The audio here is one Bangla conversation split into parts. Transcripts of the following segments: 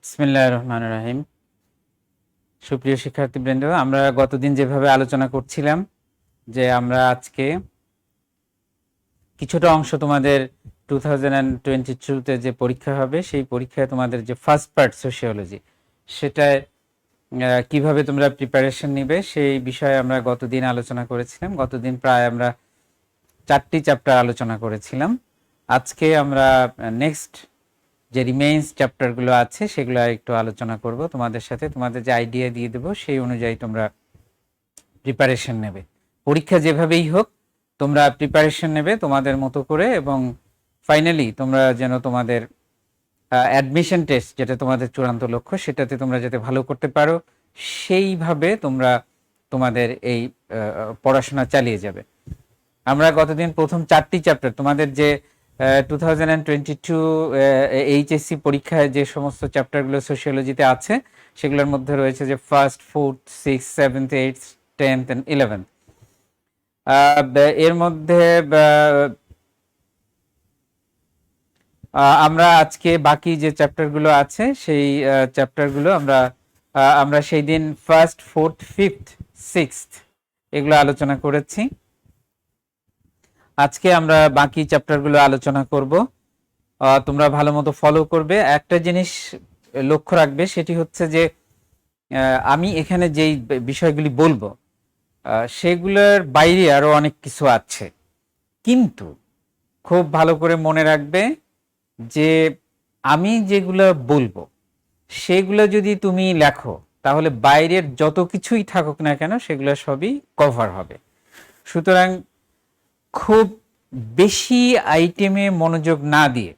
বিসমিল্লাহির রহমানির রহিম। সুপ্রিয় শিক্ষার্থীবৃন্দ, আমরা গতদিন যেভাবে আলোচনা করছিলাম যে আমরা আজকে কিছুটা অংশ তোমাদের 2022-তে যে পরীক্ষা হবে সেই পরীক্ষায় তোমাদের যে ফার্স্ট পার্ট সোশিওলজি সেটায় কিভাবে তোমরা প্রিপারেশন নিবে সেই বিষয়ে আমরা গতদিন আলোচনা করেছিলাম। গতদিন প্রায় আমরা 4টি চ্যাপ্টার আলোচনা করেছিলাম। আজকে আমরা নেক্সট যে রিমেইন্স চ্যাপ্টারগুলো আছে সেগুলো একটু আলোচনা করব তোমাদের সাথে। তোমাদের যে আইডিয়া দিয়ে দেব সেই অনুযায়ী তোমরা প্রিপারেশন নেবে। পরীক্ষা যেভাবেই হোক তোমরা প্রিপারেশন নেবে তোমাদের মতো করে, এবং ফাইনালি তোমরা যেন তোমাদের অ্যাডমিশন টেস্ট, যেটা তোমাদের চূড়ান্ত লক্ষ্য, সেটাতে তোমরা যাতে ভালো করতে পারো সেইভাবে তোমরা তোমাদের এই পড়াশোনা চালিয়ে যাবে। আমরা গতদিন প্রথম 4টি চ্যাপ্টার তোমাদের যে 2022 এইচএসসি পরীক্ষায় যে সমস্ত চ্যাপ্টারগুলো সোশিওলজিতে আছে সেগুলোর মধ্যে রয়েছে যে first, fourth, six, seventh, eighth, 10th and 11th। এর মধ্যে আমরা আজকে বাকি যে চ্যাপ্টারগুলো আছে সেই চ্যাপ্টারগুলো আমরা সেই দিন ফার্স্ট, ফোর্থ, ফিফথ, সিক্সথ এগুলো আলোচনা করেছি। আজকে আমরা বাকি চ্যাপ্টারগুলো আলোচনা করব। তোমরা ভালো মতো ফলো করবে। একটা জিনিস লক্ষ্য রাখবে, সেটি হচ্ছে যে আমি এখানে যেই বিষয়গুলি বলবো সেগুলোর বাইরে আরো অনেক কিছু আছে, কিন্তু খুব ভালো করে মনে রাখবে যে আমি যেগুলো বলবো সেগুলো যদি তুমি লেখো তাহলে বাইরের যত কিছুই থাকুক না কেন সেগুলো সবই কভার হবে। সুতরাং খুব বেশি আইটেমে মনোযোগ না দিয়ে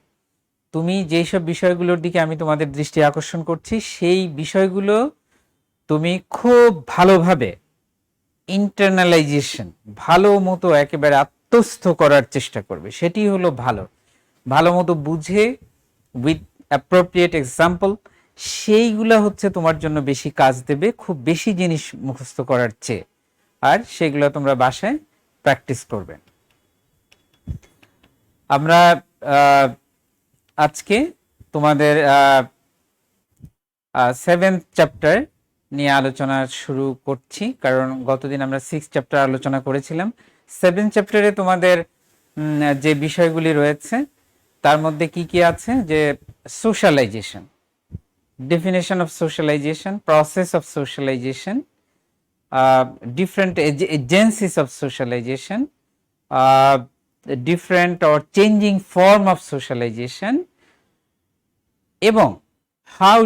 তুমি যেই সব বিষয়গুলোর দিকে আমি তোমাদের দৃষ্টি আকর্ষণ করছি সেই বিষয়গুলো তুমি খুব ভালোভাবে ইন্টারনালাইজেশন, ভালো মতো একেবারে আত্মস্থ করার চেষ্টা করবে। সেটি হলো ভালো মতো বুঝে উইথ অ্যাপ্রোপ্রিয়েট এক্সাম্পল, সেইগুলো হচ্ছে তোমার জন্য বেশি কাজ দেবে খুব বেশি জিনিস মুখস্থ করার চেয়ে। আর সেগুলো তোমরা বাসায় প্র্যাকটিস করবে। আমরা আজকে তোমাদের 7th চ্যাপ্টার নিয়ে আলোচনা শুরু করছি, কারণ গতদিন আমরা 6th চ্যাপ্টার আলোচনা করেছিলাম। 7th চ্যাপ্টারে তোমাদের যে বিষয়গুলি রয়েছে তার মধ্যে কি কি আছে, যে socialisation, definition of socialisation, process of socialisation, different agencies of socialization, different or changing form of socialization, এবং how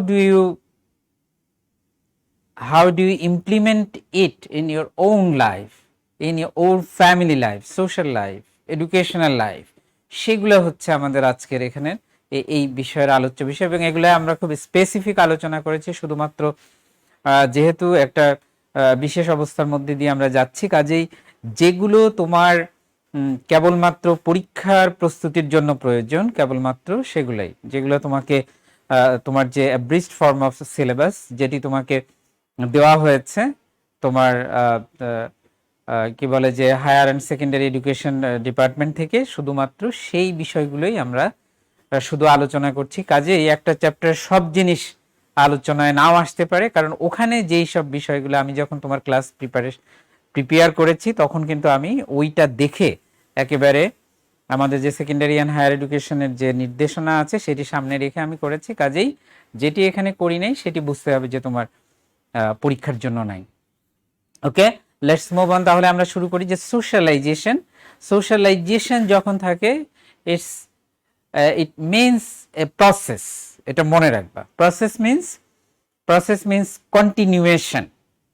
do you implement it in your own life, in your own family life, social life, educational life, সেগুলো হচ্ছে আমাদের আজকের এখানে এই বিষয়ের আলোচ্য বিষয়। এবং এগুলো আমরা খুব স্পেসিফিক আলোচনা করেছি, শুধুমাত্র যেহেতু একটা বিশেষ অবস্থার মধ্যে দিয়ে আমরা যাচ্ছি, কাজেই যেগুলো তোমার কেবলমাত্র পরীক্ষার প্রস্তুতির জন্য প্রয়োজন কেবলমাত্র সেগুলাই, যেগুলো তোমাকে তোমার যে অ্যাব্রিজড ফর্ম অফ সিলেবাস যেটি তোমাকে দেওয়া হয়েছে তোমার কি বলে যে higher and secondary education department থেকে, শুধুমাত্র সেই বিষয়গুলোই আমরা শুধু আলোচনা করছি। কাজেই একটা চ্যাপ্টারের সব জিনিস আলোচনায় নাও আসতে পারে, কারণ ওখানে যেই সব বিষয়গুলো আমি যখন তোমার ক্লাস প্রিপেয়ার করেছি তখন কিন্তু আমি ওইটা দেখে একেবারে আমাদের যে সেকেন্ডারি অ্যান্ড হায়ার এডুকেশনের যে নির্দেশনা আছে সেটি সামনে রেখে আমি করেছি। কাজেই যেটি এখানে করি নাই সেটি বুঝতে হবে যে তোমার পরীক্ষার জন্য নাই। ওকে, লেটস মুভ অন। তাহলে আমরা শুরু করি যে সোশ্যালাইজেশন যখন থাকে ইট মিনস এ প্রসেস। এটা মনে রাখবা, প্রসেস মিনস কন্টিনিউয়েশন।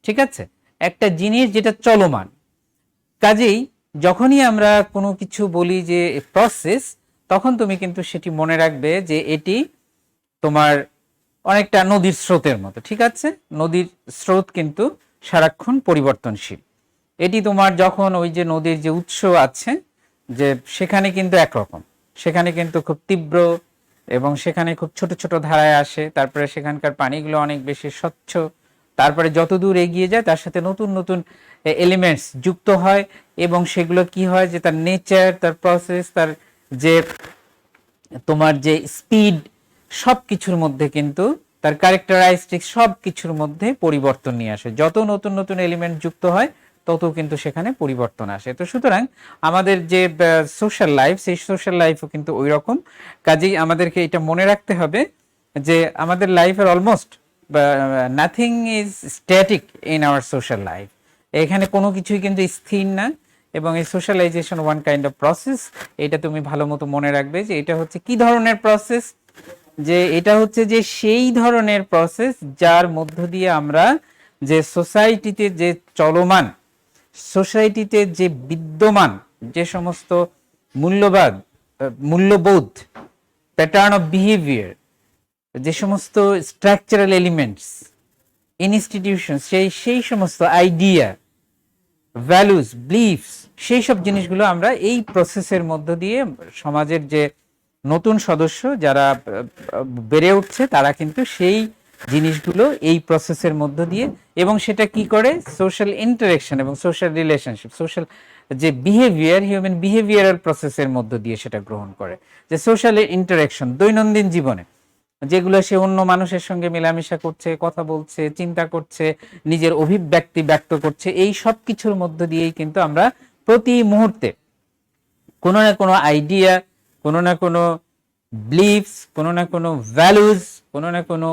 ঠিক আছে, একটা জিনিস যেটা চলমান। কাজেই যখনই আমরা কোনো কিছু বলি যে প্রসেস, তখন তুমি কিন্তু সেটি মনে রাখবে যে এটি তোমার অনেকটা নদীর স্রোতের মতো। ঠিক আছে, নদীর স্রোত কিন্তু সারাক্ষণ পরিবর্তনশীল। এটি তোমার যখন ওই যে নদীর যে উৎস আছে যে সেখানে কিন্তু একরকম, সেখানে কিন্তু খুব তীব্র এবং সেখানে খুব ছোট ছোট ধারায় আসে, তারপরে সেখানকার পানিগুলো অনেক বেশি স্বচ্ছ, তারপরে যত দূর এগিয়ে যায় তার সাথে নতুন নতুন এলিমেন্টস যুক্ত হয়, এবং সেগুলো কি হয় যে তার নেচার, তার প্রসেস, তার যে তোমার যে স্পিড, সব কিছুর মধ্যে কিন্তু তার ক্যারেক্টারাইস্টিক সব কিছুর মধ্যে পরিবর্তন নিয়ে আসে। যত নতুন নতুন এলিমেন্ট যুক্ত হয় তত কিন্তু সেখানে পরিবর্তন আসে। তো সুতরাং আমাদের যে সোশ্যাল লাইফ, সেই সোশ্যাল লাইফও কিন্তু ওই রকম। কাজেই আমাদেরকে এটা মনে রাখতে হবে যে আমাদের লাইফের almost nothing is static in our social life. এখানে কোনো কিছুই কিন্তু স্থির না, এবং এই socialisation one kind of process. এটা তুমি ভালো মতো মনে রাখবে যে এটা হচ্ছে কি ধরনের প্রসেস, যে এটা হচ্ছে যে সেই ধরনের প্রসেস যার মধ্য দিয়ে আমরা যে সোসাইটিতে যে চলমান, সোসাইটিতে যে বিদ্যমান যে সমস্ত মূল্যবোধ, প্যাটার্ন অফ বিহেভিয়ার, যে সমস্ত স্ট্রাকচারাল এলিমেন্টস, ইনস্টিটিউশন, সেই সমস্ত আইডিয়া, ভ্যালুস, বিলিফস, সেই সব জিনিসগুলো আমরা এই প্রসেসের মধ্য দিয়ে সমাজের যে নতুন সদস্য যারা বেড়ে উঠছে তারা কিন্তু সেই জিনিসগুলো এই প্রসেসের মধ্য দিয়ে, এবং সেটা কি করে, সোশ্যাল ইন্টারেকশন এবং সোশ্যাল রিলেশনশিপ, সোশ্যাল যে বিহেভিয়ার, হিউম্যান বিহেভিয়ারাল প্রসেসের মধ্য দিয়ে সেটা গ্রহণ করে। যে সোশ্যাল ইন্টারেকশন দৈনন্দিন জীবনে যেগুলো সে অন্য মানুষের সঙ্গে মেলামেশা করছে, কথা বলছে, চিন্তা করছে, নিজের অভিব্যক্তি ব্যক্ত করছে, এই সব কিছুর মধ্য দিয়েই কিন্তু আমরা প্রতি মুহূর্তে কোনো না কোনো আইডিয়া, কোনো না কোনো বিলিফস, কোনো না কোনো ভ্যালুজ, কোনো না কোনো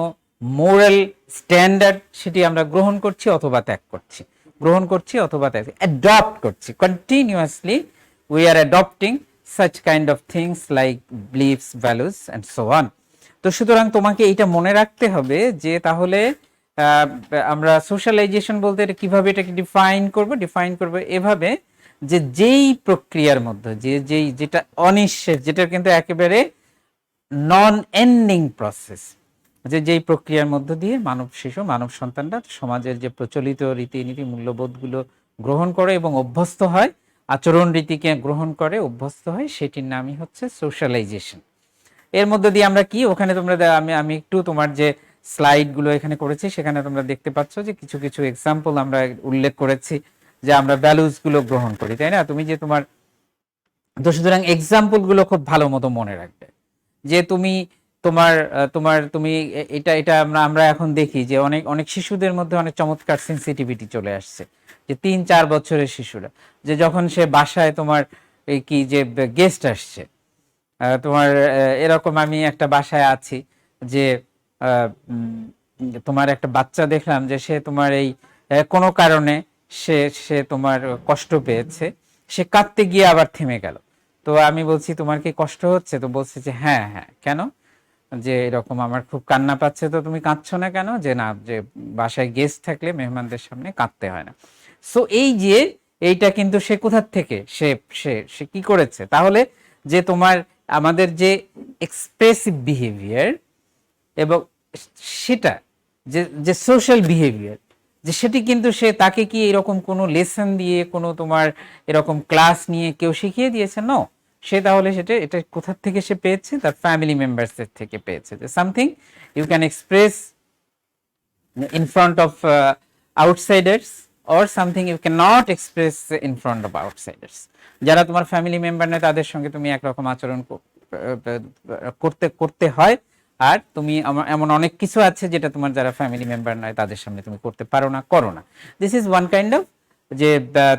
মোরাল স্ট্যান্ডার্ড সেটি আমরা গ্রহণ করছি অথবা ত্যাগ করছি, গ্রহণ করছি অথবা ত্যাগ, অ্যাডপ্ট করছি continuously. We are adopting such kind of things like beliefs, values and so on. তো সুতরাং তোমাকে এটা মনে রাখতে হবে যে তাহলে আমরা সোশ্যালাইজেশন বলতে এটা কিভাবে এটাকে ডিফাইন করব এভাবে যে যেই প্রক্রিয়ার মধ্যে যেটা অনিশ্চিত, যেটা কিন্তু একেবারে নন এন্ডিং প্রসেস, যেই প্রক্রিয়ার মধ্য দিয়ে মানব সন্তানরা সমাজের যে প্রচলিত রীতিনীতি, মূল্যবোধগুলো গ্রহণ করে এবং অভ্যস্ত হয়, আচরণ রীতিকে গ্রহণ করে অভ্যস্ত হয়, সেটির নামই হচ্ছে সোশ্যালাইজেশন। এর মধ্য দিয়ে আমরা কি, ওখানে তোমরা আমি একটু তোমার যে স্লাইডগুলো এখানে করেছি সেখানে তোমরা দেখতে পাচ্ছ যে কিছু কিছু এক্সাম্পল আমরা উল্লেখ করেছি যে আমরা ভ্যালুসগুলো গ্রহণ করি, তাই না? তুমি যে তো সুতরাং এক্সাম্পলগুলো খুব ভালো মতো মনে রাখবে যে তুমি তুমি এটা আমরা এখন দেখি যে অনেক শিশুদের মধ্যে অনেক চমৎকার সেন্সিটিভিটি চলে আসছে, যে 3-4 বছরের শিশুরা, যে যখন সে বাসায় তোমার এই কি যে গেস্ট আসছে, তোমার এরকম আমি একটা বাসায় আছি যে তোমার একটা বাচ্চা দেখলাম যে সে তোমার এই কোনো কারণে সে তোমার কষ্ট পেয়েছে, সে কাঁদতে গিয়ে আবার থেমে গেল। তো আমি বলছি তোমার কি কষ্ট হচ্ছে? তো বলছে যে হ্যাঁ হ্যাঁ। কেন? যে এরকম আমার খুব কান্না পাচ্ছে। তো তুমি কাঁদছো না কেন? যে না, যে বাসায় গেস্ট থাকলে মেহমানদের সামনে কাঁদতে হয় না। সো এই যে এইটা কিন্তু সে কোথার থেকে সে কি করেছে তাহলে, যে তোমার আমাদের যে এক্সপ্রেসিভ বিহেভিয়ার এবং সেটা যে সোশ্যাল বিহেভিয়ার, যে সেটি কিন্তু তাকে কি এরকম কোনো লেসন দিয়ে, কোনো তোমার এরকম ক্লাস নিয়ে কেউ শিখিয়ে দিয়েছে? নো। সে তাহলে এটা কোথা থেকে সে পেয়েছে? তার ফ্যামিলি মেম্বার্সের থেকে পেয়েছে। যে something you can express in front of outsiders or something you cannot express in front of outsiders. যারা তোমার ফ্যামিলি মেম্বার নয় তাদের সঙ্গে তুমি একরকম আচরণ করতে হয়, আর তুমি এমন অনেক কিছু আছে যেটা তোমার যারা ফ্যামিলি মেম্বার নয় তাদের সামনে তুমি করতে পারো না, করো না। This is one kind of যে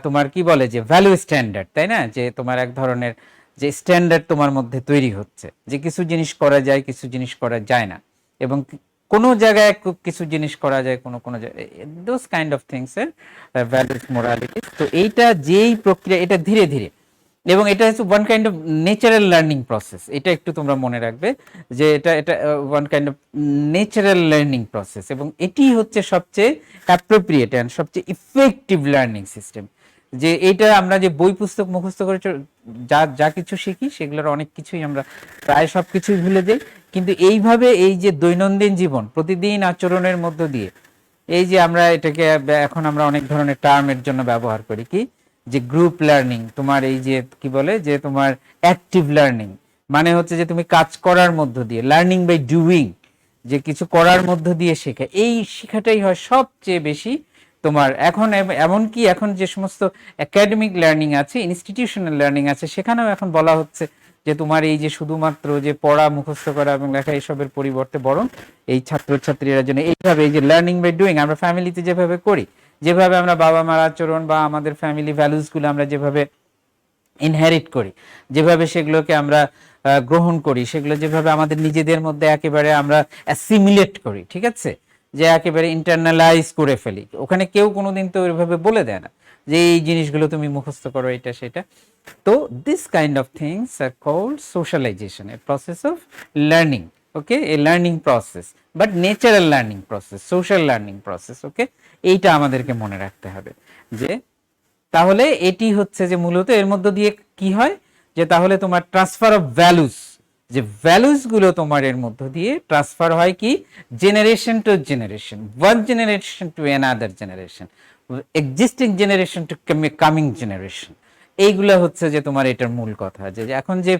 তোমার কি বলে যে ভ্যালু স্ট্যান্ডার্ড, তাই না? যে তোমার এক ধরনের যে স্ট্যান্ডার্ড তোমার মধ্যে তৈরি হচ্ছে, যে কিছু জিনিস করা যায়, কিছু জিনিস করা যায় না, এবং কোনো জায়গায় কিছু জিনিস করা যায়, কোনো জায়গায়, দোজ কাইন্ড অফ থিংস এর ভ্যালুস, মোরালিটি। তো এইটা যেই প্রক্রিয়া, এটা ধীরে ধীরে, এবং এটা হচ্ছে one kind of natural learning process. এটা একটু তোমরা মনে রাখবে যে এটা one kind of natural learning process, এবং এটি হচ্ছে সবচেয়ে অ্যাপ্রোপ্রিয়েট এন্ড সবচেয়ে ইফেক্টিভ লার্নিং সিস্টেম। যে এইটা আমরা যে বই পুস্তক মুখস্থ করে যা কিছু শিখি সেগুলোর অনেক কিছুই আমরা প্রায় সব কিছুই ভুলে যাই, কিন্তু এইভাবে এই যে দৈনন্দিন জীবন, প্রতিদিন আচরণের মধ্য দিয়ে, এই যে আমরা এটাকে এখন আমরা অনেক ধরনের টার্মের জন্য ব্যবহার করি, কি যে গ্রুপ লার্নিং, তোমার এই যে কি বলে যে তোমার অ্যাক্টিভ লার্নিং, মানে হচ্ছে যে তুমি কাজ করার মধ্য দিয়ে, লার্নিং বাই ডুইং, যে কিছু করার মধ্য দিয়ে শেখা, এই শেখাটাই হয় সবচেয়ে বেশি তোমার এখন। এমনকি এখন যে সমস্ত একাডেমিক লার্নিং আছে, ইনস্টিটিউশনাল লার্নিং আছে, সেখানেও এখন বলা হচ্ছে যে তোমার এই যে শুধুমাত্র যে পড়া মুখস্থ করা এবং লেখা এইসবের পরিবর্তে বরং এই ছাত্রছাত্রীরা জন্য এইভাবে এই যে লার্নিং বাই ডুইং আমরা ফ্যামিলিতে যেভাবে করি, যেভাবে আমরা বাবা মার আচরণ বা আমাদের ফ্যামিলি ভ্যালুসগুলো আমরা যেভাবে ইনহেরিট করি, যেভাবে সেগুলোকে আমরা গ্রহণ করি, সেগুলো যেভাবে আমাদের নিজেদের মধ্যে একেবারে আমরা অ্যাসিমিলেট করি, ঠিক আছে, যে একেবারে ইন্টারনালাইজ করে ফেলি। ওখানে কেউ কোনোদিন তো ওইভাবে বলে দেয় না যে এই জিনিসগুলো তুমি মুখস্থ করো এটা সেটা। তো this kind of things are called socialization, a process of learning, okay, a learning process, but natural learning process, social learning process, okay. এইটা আমাদেরকে মনে রাখতে হবে যে তাহলে এটি হচ্ছে যে মূলত এর মধ্য দিয়ে কি হয় যে তাহলে তোমার ট্রান্সফার অফ ভ্যালুস, যে ভ্যালুস গুলো তোমার এর মধ্য দিয়ে ট্রান্সফার হয় কি generation to generation, one generation to another generation, existing generation to coming generation. এইগুলা হচ্ছে যে তোমার এটার মূল কথা, যে এখন যে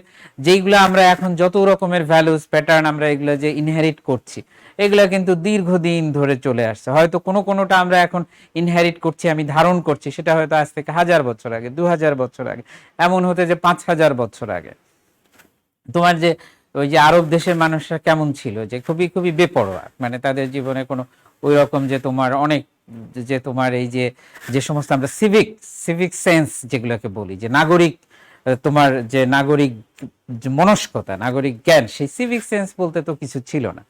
যেইগুলো আমরা এখন যত রকমের ভ্যালুস প্যাটার্ন আমরা এগুলো যে ইনহেরিট করছি, এগুলা কিন্তু দীর্ঘদিন ধরে চলে আসছে। হয়তো কোনোটা আমরা এখন ইনহেরিট করছি, আমি ধারণ করছি, সেটা হয়তো আজ থেকে 1000 বছর আগে, 2000 বছর আগে, এমন হতে যে 5000 বছর আগে। তোমার যে ওই যে আরব দেশের মানুষরা কেমন ছিল, যে খুবই খুবই বেপরোয়া, মানে তাদের জীবনে কোনো ওই রকম যে তোমার অনেক যে তোমার এই যে যে সমস্ত আমরা সিভিক সেন্স যেগুলোকে বলি, যে নাগরিক তোমার যে নাগরিক যে মনস্কতা, নাগরিক জ্ঞান, সেই সিভিক সেন্স বলতে তো কিছু ছিল না।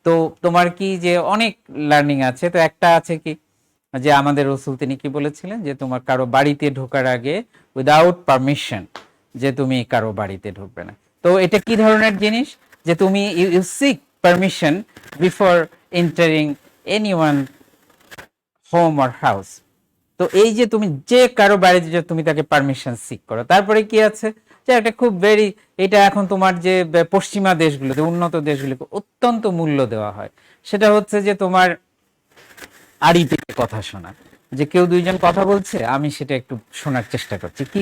তো তোমার কি যে অনেক লার্নিং আছে, তো একটা আছে কি যে আমাদের রসুল তিনি কি বলেছিলেন যে তোমার কারো বাড়িতে ঢোকার আগে উইদাউট পারমিশন যে তুমি কারো বাড়িতে ঢুকবে না। তো এটা কি ধরনের জিনিস, যে তুমি you seek permission before entering anyone home or house. তো এই যে তুমি যে কারো বাড়িতে যে তুমি তাকে পারমিশন সিক করো। তারপরে কি আছে যে একটা খুব ভেরি, এটা এখন তোমার যে পশ্চিমা দেশগুলোতে, উন্নত দেশগুলোকে অত্যন্ত মূল্য দেওয়া হয়, সেটা হচ্ছে যে তোমার আড়ি পেতে কথা শোনা, যে কেউ দুইজন কথা বলছে আমি সেটা একটু শোনার চেষ্টা করছি কি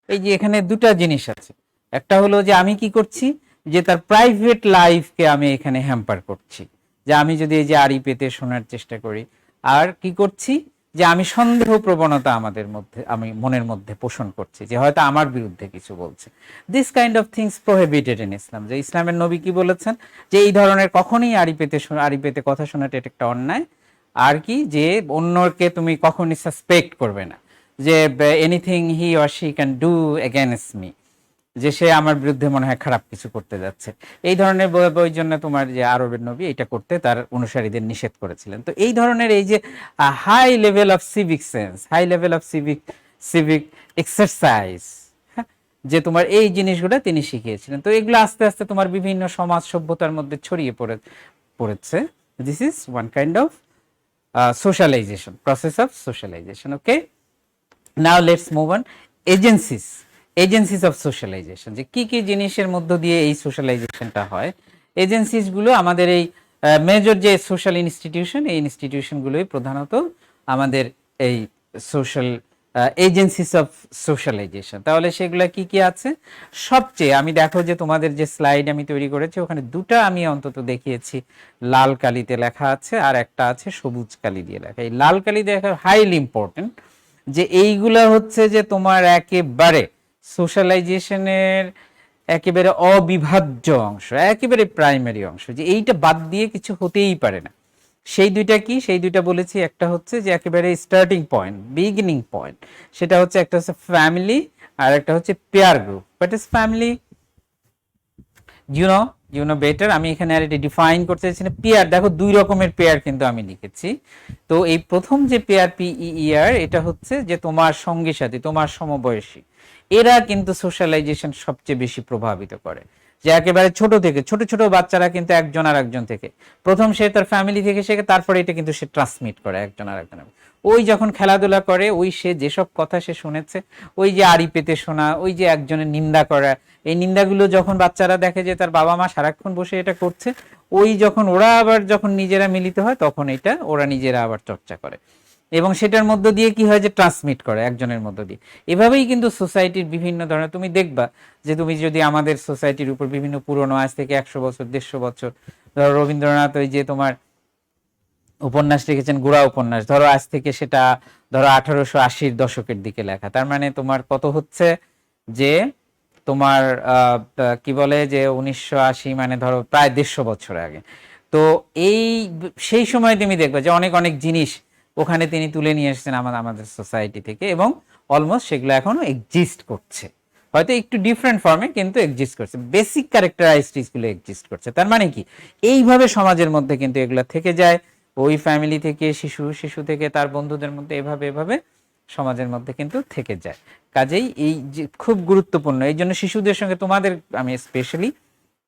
এই যে এখানে দুটা জিনিস আছে। একটা হলো যে আমি কি করছি, যে তার প্রাইভেট লাইফকে আমি এখানে হ্যাম্পার করছি, যে আমি যদি এই যে আড়ি পেতে শোনার চেষ্টা করি। আর কি করছি, যে আমি সন্দেহ প্রবণতা আমাদের মধ্যে, আমি মনের মধ্যে পোষণ করছি যে হয়তো আমার বিরুদ্ধে কিছু বলছে। This kind of things prohibited in Islam, যে ইসলামের নবী কি বলেছেন, যে এই ধরনের কখনোই আড়ি পেতে কথা শোনাটা এটা একটা অন্যায়। আর কি, যে অন্যকে তুমি কখনই সাসপেক্ট করবে না যে anything he or she can do against me, যে সে আমার বিরুদ্ধে মনে হয় খারাপ কিছু করতে যাচ্ছে। এই ধরনের ওই জন্য তোমার যে আরবের নবী এটা করতে তার অনুসারীদের নিষেধ করেছিলেন। তো এই ধরনের এই যে high level of civic sense, high level of civic exercise, যে তোমার এই জিনিসগুলো তিনি শিখিয়েছিলেন। তো এগুলো আস্তে আস্তে তোমার বিভিন্ন সমাজ সভ্যতার মধ্যে ছড়িয়ে পড়েছে। This is one kind of socialization, process of socialization, okay. Now let's move on. Agencies of socialization, যে কি কি জিনিসের মধ্য দিয়ে এই সোশ্যালাইজেশনটা হয়। এজেন্সিস গুলো আমাদের এই মেজর যে সোশ্যাল ইনস্টিটিউশন, এই ইনস্টিটিউশনগুলোই প্রধানত আমাদের এই সোশ্যাল এজেন্সিস অফ সোশ্যালাইজেশন। তাহলে সেগুলো কি কি আছে, সবচেয়ে আমি দেখো যে তোমাদের যে স্লাইড আমি তৈরি করেছি ওখানে দুটা আমি অন্তত দেখিয়েছি লাল কালিতে লেখা আছে, আর একটা আছে সবুজ কালি দিয়ে লেখা। এই লাল কালি দেখা হাইলি ইম্পর্টেন্ট, যে এইগুলা হচ্ছে যে তোমার একেবারে সোশ্যালাইজেশনের একেবারে অবিভাজ্য অংশ, একেবারে প্রাইমারি অংশ, যে এইটা বাদ দিয়ে কিছু হতেই পারে না। সেই দুইটা কি, সেই দুইটা বলেছি, একটা হচ্ছে যে একেবারে স্টার্টিং পয়েন্ট, বিগিনিং পয়েন্ট, সেটা হচ্ছে একটা হচ্ছে ফ্যামিলি আর একটা হচ্ছে peer group. What is family, you know better. আমি এখানে আর এটা ডিফাইন করতে চাইছি না। পেয়ার, দেখো দুই রকমের পেয়ার কিন্তু আমি লিখেছি। তো এই প্রথম যে পেয়ার PEER, এটা হচ্ছে যে তোমার সঙ্গী সাথী, তোমার সমবয়সী, এরা কিন্তু সোশ্যালাইজেশন সবচেয়ে বেশি প্রভাবিত করে। যে একেবারে ছোট থেকে ছোট ছোট বাচ্চারা কিন্তু একজন আর একজন থেকে, প্রথম সে তার ফ্যামিলি থেকে শেখে, তারপরে এটা কিন্তু সে ট্রান্সমিট করে একজন আর একজন। ওই যখন খেলাধুলা করে, ওই সে যেসব কথা সে শুনেছে, ওই যে আড়ি পেতে শোনা, ওই যে একজনের নিন্দা করা, এই নিন্দাগুলো যখন বাচ্চারা দেখে যে তার বাবা মা সারাক্ষণ বসে এটা করছে, ওই যখন ওরা আবার যখন নিজেরা মিলিত হয়, তখন এটা ওরা নিজেরা আবার চর্চা করে, এবং সেটার মধ্য দিয়ে কি হয় যে ট্রান্সমিট করে একজনের মধ্য দিয়ে। এভাবেই কিন্তু সোসাইটির বিভিন্ন ধরনের, তুমি দেখবা যে তুমি যদি আমাদের সোসাইটির উপর বিভিন্ন পুরনো, আজ থেকে 100 বছর 150 বছর, ধরো রবীন্দ্রনাথ ওই যে তোমার উপন্যাস লিখেছেন, গোড়া উপন্যাস, ধরো আজ থেকে সেটা ধরো 1880-র দশকের দিকে লেখা, তার মানে তোমার কত হচ্ছে যে তোমার কি বলে যে 1980, মানে ধরো প্রায় 150 বছর আগে। তো এই সেই সময় তুমি দেখবে যে অনেক অনেক জিনিস ওখানে তিনি তুলে নিয়ে এসেছেন আমাদের সোসাইটি থেকে, এবং অলমোস্ট সেগুলো এখনো এক্সিস্ট করছে, হয়তো একটু ডিফারেন্ট ফর্মে, কিন্তু এক্সিস্ট করছে, বেসিক ক্যারেক্টারাইস্টিক্স গুলো এক্সিস্ট করছে। তার মানে কি, এইভাবে সমাজের মধ্যে কিন্তু এগুলো থেকে যায়, ওই ফ্যামিলি থেকে শিশু, শিশু থেকে তার বন্ধুদের মধ্যে, এভাবে এভাবে সমাজের মধ্যে কিন্তু থেকে যায়। কাজেই এই যে খুব গুরুত্বপূর্ণ, এই জন্য শিশুদের সঙ্গে তোমাদের আমি স্পেশালি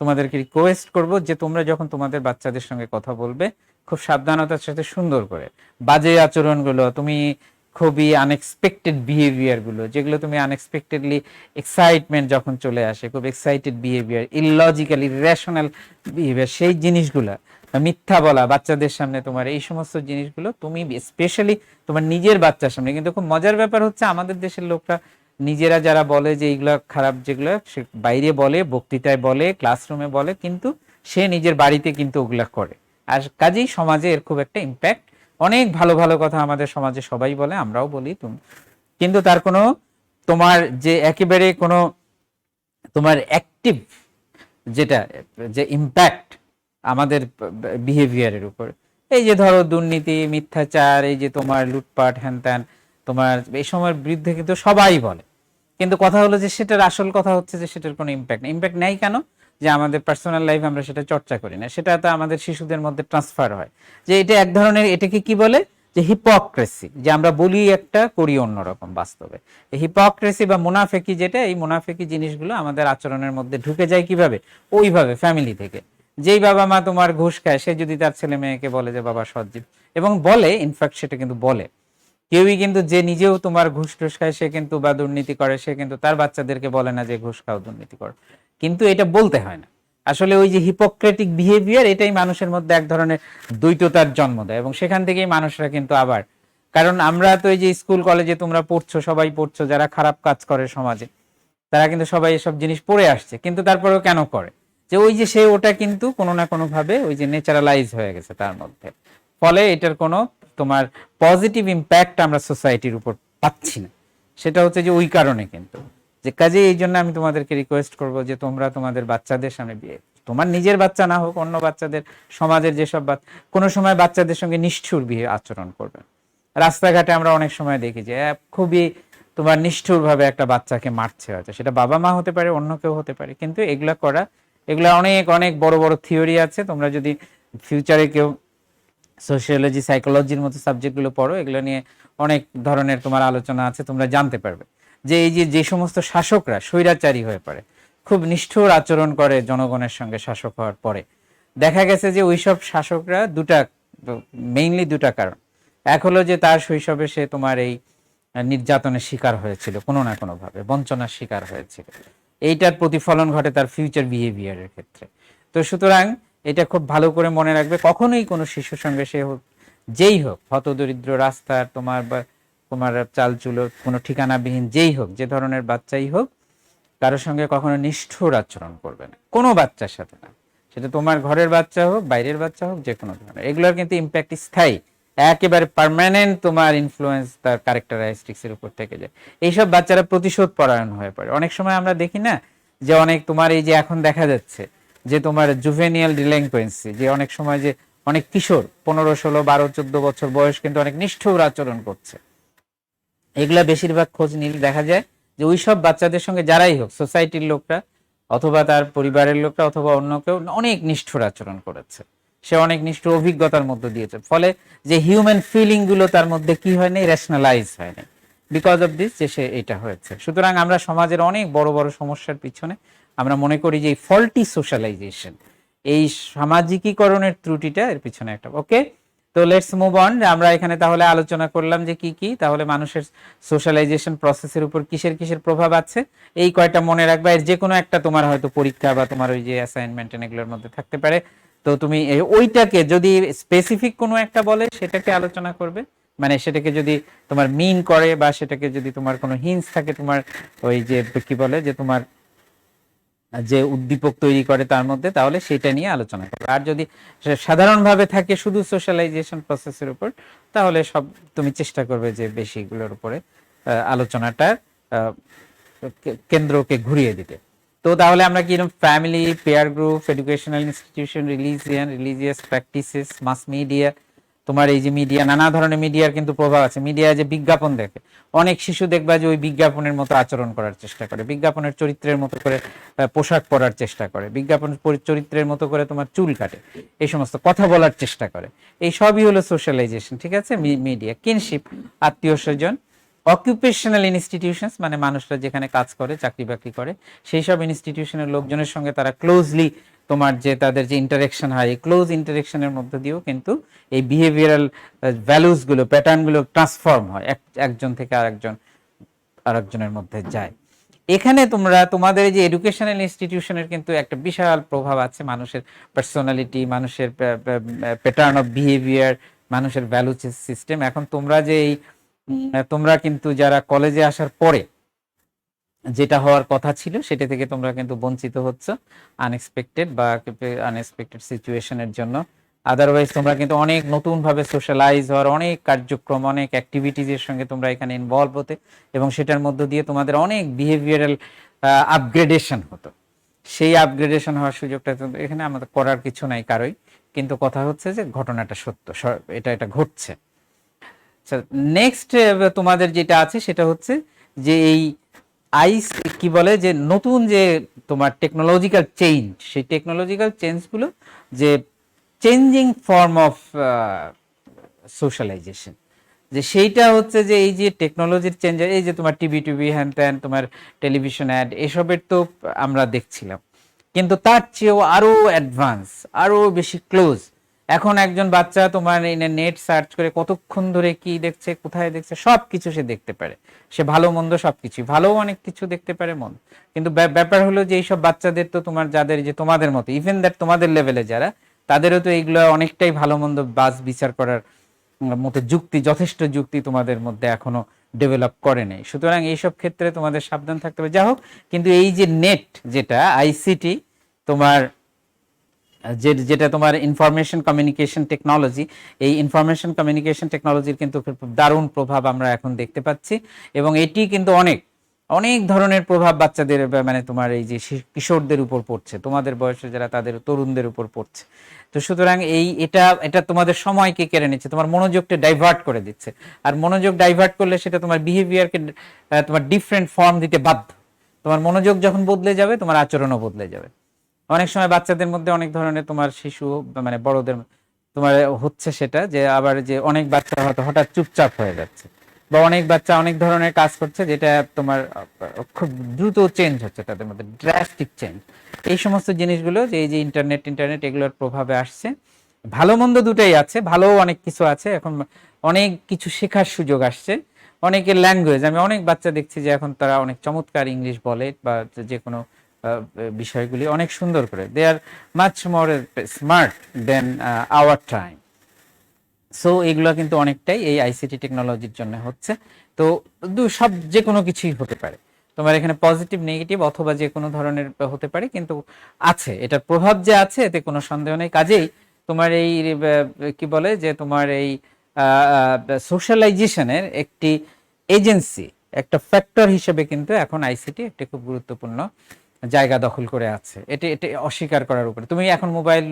তোমাদেরকে রিকোয়েস্ট করব যে তোমরা যখন তোমাদের বাচ্চাদের সঙ্গে কথা বলবে, খুব সাবধানতার সাথে সুন্দর করে, বাজে আচরণগুলো, তুমি খুবই আনএক্সপেক্টেড বিহেভিয়ার গুলো, যেগুলো তুমি আনএক্সপেক্টেডলি এক্সাইটমেন্ট যখন চলে আসে, খুব excited behaviour, illogical irrational behaviour, সেই জিনিসগুলা, মিথ্যা বলা বাচ্চাদের সামনে, তোমার এই সমস্ত জিনিসগুলো তুমি স্পেশালি তোমার নিজের বাচ্চার সামনে, কিন্তু খুব মজার ব্যাপার হচ্ছে আমাদের দেশের লোকরা নিজেরা যারা বলে যে এইগুলো খারাপ, যেগুলো সে বাইরে বলে, বক্তৃতায় বলে, ক্লাসরুমে বলে, কিন্তু সে নিজের বাড়িতে কিন্তু ওগুলা করে। আর কাজেই সমাজে এর খুব একটা ইম্প্যাক্ট, অনেক ভালো ভালো কথা আমাদের সমাজে সবাই বলে, আমরাও বলি, তুমি কিন্তু তার কোনো তোমার যে একেবারে কোনো তোমার অ্যাক্টিভ যেটা যে ইম্প্যাক্ট আমাদের বিহেভিয়ারের উপর, এই যে ধরো দুর্নীতি, মিথ্যাচার, এই যে তোমার লুটপাট, হ্যান ত্যান, তোমার এই সময়ের বিরুদ্ধে কিন্তু সবাই বলে, কিন্তু কথা হলো যে সেটার আসল কথা হচ্ছে যে সেটার কোনো ইম্প্যাক্ট নেই। কেন? যে আমাদের পার্সোনাল লাইফ আমরা সেটা চর্চা করি না, সেটা তো আমাদের শিশুদের মধ্যে ট্রান্সফার হয়। যে এটা এক ধরনের, এটাকে কি বলে যে হিপোক্রেসি, যে আমরা বলি একটা, করি অন্যরকম বাস্তবে। এই হিপোক্রেসি বা মুনাফেকি, যেটা এই মুনাফেকি জিনিসগুলো আমাদের আচরণের মধ্যে ঢুকে যায় কিভাবে? ওইভাবে ফ্যামিলি থেকে। যেই বাবা মা তোমার ঘুষ খায়, সে যদি তার ছেলে মেয়েকে বলে যে বাবা সৎজীব, এবং বলে, ইনফ্যাক্ট সেটা কিন্তু বলে, কেউই কিন্তু যে নিজেও তোমার ঘুষ টুস খায় সে কিন্তু, বা দুর্নীতি করে, সে কিন্তু তার বাচ্চাদেরকে বলে না যে ঘুষ খাও, দুর্নীতি করো, কিন্তু এটা বলতে হয় না। আসলে ওই যে হিপোক্রেটিক বিহেভিয়ার, এটাই মানুষের মধ্যে এক ধরনের দ্বৈততার জন্ম দেয়, এবং সেখান থেকেই মানুষরা কিন্তু আবার, কারণ আমরা তো এই যে স্কুল কলেজে তোমরা পড়ছো, সবাই পড়ছো, যারা খারাপ কাজ করে সমাজে, তারা কিন্তু সবাই এসব জিনিস পড়ে আসছে, কিন্তু তারপরেও কেন করে? যে ওই যে সে ওটা কিন্তু কোনো না কোনো ভাবে ওই যে ন্যাচারালাইজ হয়ে গেছে তার মধ্যে, ফলে এটার কোনো তোমার পজিটিভ ইম্প্যাক্ট আমরা সোসাইটির উপর পাচ্ছি না। সেটা হচ্ছে যে ওই কারণে কিন্তু, যে কাজে এই জন্য আমি তোমাদেরকে রিকোয়েস্ট করব যে তোমরা তোমাদের বাচ্চাদের সামনে, বিয়ে তোমার নিজের বাচ্চা না হোক, অন্য বাচ্চাদের, সমাজের যেসব কোনো সময় বাচ্চাদের সঙ্গে নিষ্ঠুর আচরণ করবে। রাস্তাঘাটে আমরা অনেক সময় দেখি যে খুবই তোমার নিষ্ঠুর ভাবে একটা বাচ্চাকে মারছে, হয়তো সেটা বাবা মা হতে পারে, অন্য কেউ হতে পারে, কিন্তু এগুলা করা, এগুলা অনেক অনেক বড় বড় থিওরি আছে। তোমরা যদি ফিউচারে কেউ সোশিওলজি, সাইকোলজির মতো সাবজেক্টগুলো পড়ো, এগুলো নিয়ে অনেক ধরনের তোমার আলোচনা আছে, তোমরা জানতে পারবে যে এই যে সমস্ত শাসকরা স্বৈরাচারী হয়ে পড়ে, খুব নিষ্ঠুর আচরণ করে জনগণের সঙ্গে শাসক হওয়ার পরে, দেখা গেছে যে ওইসব শাসকরা মেইনলি দুটা কারণ। এক হলো যে তার শৈশবে সে তোমার এই নির্যাতনের শিকার হয়েছিল, কোনো না কোনো ভাবে বঞ্চনার শিকার হয়েছিল, এইটার প্রতিফলন ঘটে তার ফিউচার বিহেভিয়ারের ক্ষেত্রে। তো সুতরাং এটা খুব ভালো করে মনে রাখবে, কখনোই কোনো শিশুর সঙ্গে, সে হোক যেই হোক, হতদরিদ্র, রাস্তার তোমার বা তোমার চালচুলো কোনো ঠিকানাবিহীন যেই হোক, যে ধরনের বাচ্চাই হোক, কারোর সঙ্গে কখনো নিষ্ঠুর আচরণ করবে না, কোনো বাচ্চার সাথে না, সেটা তোমার ঘরের বাচ্চা হোক, বাইরের বাচ্চা হোক, যে কোনো ধরনের। এগুলোর কিন্তু ইম্প্যাক্ট স্থায়ী, একেবারে পার্মানেন্ট তোমার ইনফ্লুয়েন্স তার ক্যারেক্টারাইস্টিক্স এর উপর থেকে যায়। এইসব বাচ্চারা প্রতিশোধ পরায়ণ হয়ে পড়ে। অনেক সময় আমরা দেখি না যে অনেক তোমার এই যে এখন দেখা যাচ্ছে যে তোমার জুভেনিয়াল ডিলিনকুয়েন্সি, যে অনেক সময় যে অনেক কিশোর 15, 16, 12, 14 বছর বয়স কিন্তু অনেক নিষ্ঠুর আচরণ করছে, এগুলা বেশিরভাগ খোঁজ নিলে দেখা যায় যে ওইসব বাচ্চাদের সঙ্গে যারাই হোক, সোসাইটির লোকরা অথবা তার পরিবারের লোকরা অথবা অন্য কেউ অনেক নিষ্ঠুর আচরণ করেছে, সে অনেক নিষ্ঠুর অভিজ্ঞতার মধ্যে দিয়েছে, ফলে যে হিউম্যান ফিলিং গুলো তার মধ্যে কি হয়নি, রেশনালাইজ হয়নি, বিকজ অফ দিস, যে সে এটা হয়েছে। সুতরাং আমরা সমাজের অনেক বড় বড় সমস্যার পিছনে আমরা মনে করি যে এই ফল্টি সোশ্যালাইজেশন, এই সামাজিকীকরণের ত্রুটিটা এর পিছনে একটা। ওকে, তো লেটস মুভ অন। আমরা এখানে তাহলে আলোচনা করলাম যে কি কি তাহলে মানুষের সোশ্যালাইজেশন প্রসেসের উপর কিসের কিসের প্রভাব আছে, এই কয়টা মনে রাখবা। এর যে কোনো একটা তোমার হয়তো পরীক্ষা বা তোমার ওই যে অ্যাসাইনমেন্ট এগুলোর মধ্যে থাকতে পারে, তো তুমি ওইটাকে যদি স্পেসিফিক কোনো একটা বলে সেটাকে আলোচনা করবে, মানে সেটাকে যদি তোমার মিন করে বা সেটাকে যদি তোমার কোনো হিন্স থাকে, তোমার ওই যে কি বলে যে তোমার যে উদ্দীপক তৈরি করে তার মধ্যে, তাহলে সেটা নিয়ে আলোচনা করবে। আর যদি সাধারণভাবে থাকে শুধু সোশ্যালাইজেশন প্রসেসের উপর, তাহলে সব তুমি চেষ্টা করবে যে বেশিগুলোর উপরে আলোচনাটা কেন্দ্রকে ঘুরিয়ে দিতে। তো তাহলে আমরা কি family, peer group, educational institution, religious practices, mass media, তোমার এই যে মিডিয়া, নানা ধরনের মিডিয়ার কিন্তু প্রভাব আছে। মিডিয়া যে বিজ্ঞাপন দেখে, অনেক শিশু দেখবা যে ওই বিজ্ঞাপনের মতো আচরণ করার চেষ্টা করে, বিজ্ঞাপনের চরিত্রের মতো করে পোশাক পরার চেষ্টা করে, বিজ্ঞাপন চরিত্রের মতো করে তোমার চুল কাটে, এই সমস্ত কথা বলার চেষ্টা করে। এই সবই হলো সোশ্যালাইজেশন, ঠিক আছে। মিডিয়া, কিনশিপ, আত্মীয় স্বজন, অকুপেশনাল ইনস্টিটিউশনস, মানে মানুষরা যেখানে কাজ করে, চাকরি বাকরি করে, সেই সব ইনস্টিটিউশনের লোকজনের সঙ্গে তারা ক্লোজলি তোমার যে তাদের যে ইন্টারেকশন হয়, এই ক্লোজ ইন্টারেকশনের মধ্যে দিয়েও কিন্তু এই বিহেভিয়ারাল ভ্যালুসগুলো, প্যাটার্নগুলো ট্রান্সফর্ম হয়, একজন থেকে আরেকজনের মধ্যে যায়। এখানে তোমরা তোমাদের যে এডুকেশনাল ইনস্টিটিউশনের কিন্তু একটা বিশাল প্রভাব আছে মানুষের পার্সোনালিটি, মানুষের প্যাটার্ন অফ বিহেভিয়ার, মানুষের ভ্যালু সিস্টেম। এখন তোমরা যে এই তোমরা কিন্তু যারা কলেজে আসার পরে যেটা হওয়ার কথা ছিল সেটা থেকে তোমরা কিন্তু বঞ্চিত হচ্ছ আনএক্সপেক্টেড সিচুয়েশনের জন্য। আদারওয়াইজ তোমরা কিন্তু অনেক নতুন ভাবে সোশ্যালাইজ হওয়ার, অনেক কার্যক্রম, অনেক অ্যাক্টিভিটিজের সঙ্গে তোমরা এখানে ইনভলভ হতে, এবং সেটার মধ্য দিয়ে তোমাদের অনেক বিহেভিয়ারাল আপগ্রেডেশন হতো। সেই আপগ্রেডেশন হওয়ার সুযোগটা এখানে আমাদের করার কিছু নাই কারোই, কিন্তু কথা হচ্ছে যে ঘটনাটা সত্য, এটা ঘটছে। নেক্সট তোমাদের যেটা আছে সেটা হচ্ছে যে এই কি বলে যে নতুন যে তোমার টেকনোলজিক্যাল চেঞ্জ, সেই টেকনোলজিক্যাল চেঞ্জগুলো যে চেঞ্জিং ফর্ম অফ সোশ্যালাইজেশন, যে সেইটা হচ্ছে যে এই যে টেকনোলজির চেঞ্জ, এই যে তোমার টিভি হ্যান ত্যান, তোমার টেলিভিশন অ্যাড, এসবের তো আমরা দেখছিলাম, কিন্তু তার চেয়েও আরো অ্যাডভান্স, আরো বেশি ক্লোজ। এখন একজন বাচ্চা তোমার নেট সার্চ করে কতক্ষণ ধরে কি দেখছে, কোথায় দেখছে, সব কিছু সে দেখতে পারে। সে ভালো মন্দ সবকিছু, ভালো অনেক কিছু দেখতে পারে মন, কিন্তু ব্যাপার হলো যে এইসব বাচ্চাদের তো তোমার যাদের যে তোমাদের মতো, ইভেন দ্যাট তোমাদের লেভেলে যারা, তাদেরও তো এইগুলো অনেকটাই ভালো মন্দ বাস বিচার করার মতো যুক্তি, যথেষ্ট যুক্তি তোমাদের মধ্যে এখনো ডেভেলপ করে নেই। সুতরাং এইসব ক্ষেত্রে তোমাদের সাবধান থাকতে হবে। যা হোক, কিন্তু এই যে নেট, যেটা আইসিটি, তোমার যেটা তোমার ইনফরমেশন কমিউনিকেশন টেকনোলজি, এই ইনফরমেশন কমিউনিকেশন টেকনোলজির কিন্তু দারুণ প্রভাব আমরা এখন দেখতে পাচ্ছি, এবং এটি কিন্তু অনেক অনেক ধরনের প্রভাব বাচ্চাদের, মানে তোমার এই যে কিশোরদের উপর পড়ছে, তোমাদের বয়সে যারা তাদের তরুণদের উপর পড়ছে। তো সুতরাং এটা তোমাদের সময়কে কেড়ে নিচ্ছে, তোমার মনোযোগটা ডাইভার্ট করে দিচ্ছে। আর মনোযোগ ডাইভার্ট করলে সেটা তোমার বিহেভিয়ারকে তোমার ডিফারেন্ট ফর্ম দিতে বাধ্য। তোমার মনোযোগ যখন বদলে যাবে, তোমার আচরণও বদলে যাবে। অনেক সময় বাচ্চাদের মধ্যে অনেক ধরনের তোমার শিশু, মানে বড়দের তোমার হচ্ছে সেটা যে আবার যে অনেক বাচ্চা হয়তো হঠাৎ চুপচাপ হয়ে যাচ্ছে, বা অনেক বাচ্চা অনেক ধরনের কাজ করছে যেটা তোমার খুব দ্রুত চেঞ্জ হচ্ছে, তাদের মধ্যে ড্রাস্টিক চেঞ্জ। এই সমস্ত জিনিসগুলো যে এই যে ইন্টারনেট এগুলোর প্রভাবে আসছে। ভালো মন্দ দুটাই আছে, ভালো অনেক কিছু আছে, এখন অনেক কিছু শেখার সুযোগ আসছে। অনেকের ল্যাঙ্গুয়েজ, আমি অনেক বাচ্চা দেখছি যে এখন তারা অনেক চমৎকার ইংলিশ বলে, বা যে কোনো বিষয়গুলি অনেক সুন্দর করে, they are much more smart than our time. So এগুলো কিন্তু অনেকটাই এই আইসিটি টেকনোলজির জন্য হচ্ছে। তো সব যে কোনো কিছুই হতে পারে, তোমার এখানে পজিটিভ নেগেটিভ অথবা যে কোনো ধরনের হতে পারে, কিন্তু আছে এটার প্রভাব যে আছে, এতে কোনো সন্দেহ নেই। কাজেই তোমার এই কি বলে যে তোমার এই সোশ্যালাইজেশনের একটি এজেন্সি, একটা ফ্যাক্টর হিসেবে কিন্তু এখন আইসিটি একটা খুব গুরুত্বপূর্ণ জায়গা দখল করে আছে। এটা এটা অস্বীকার করার উপরে। তুমি এখন মোবাইল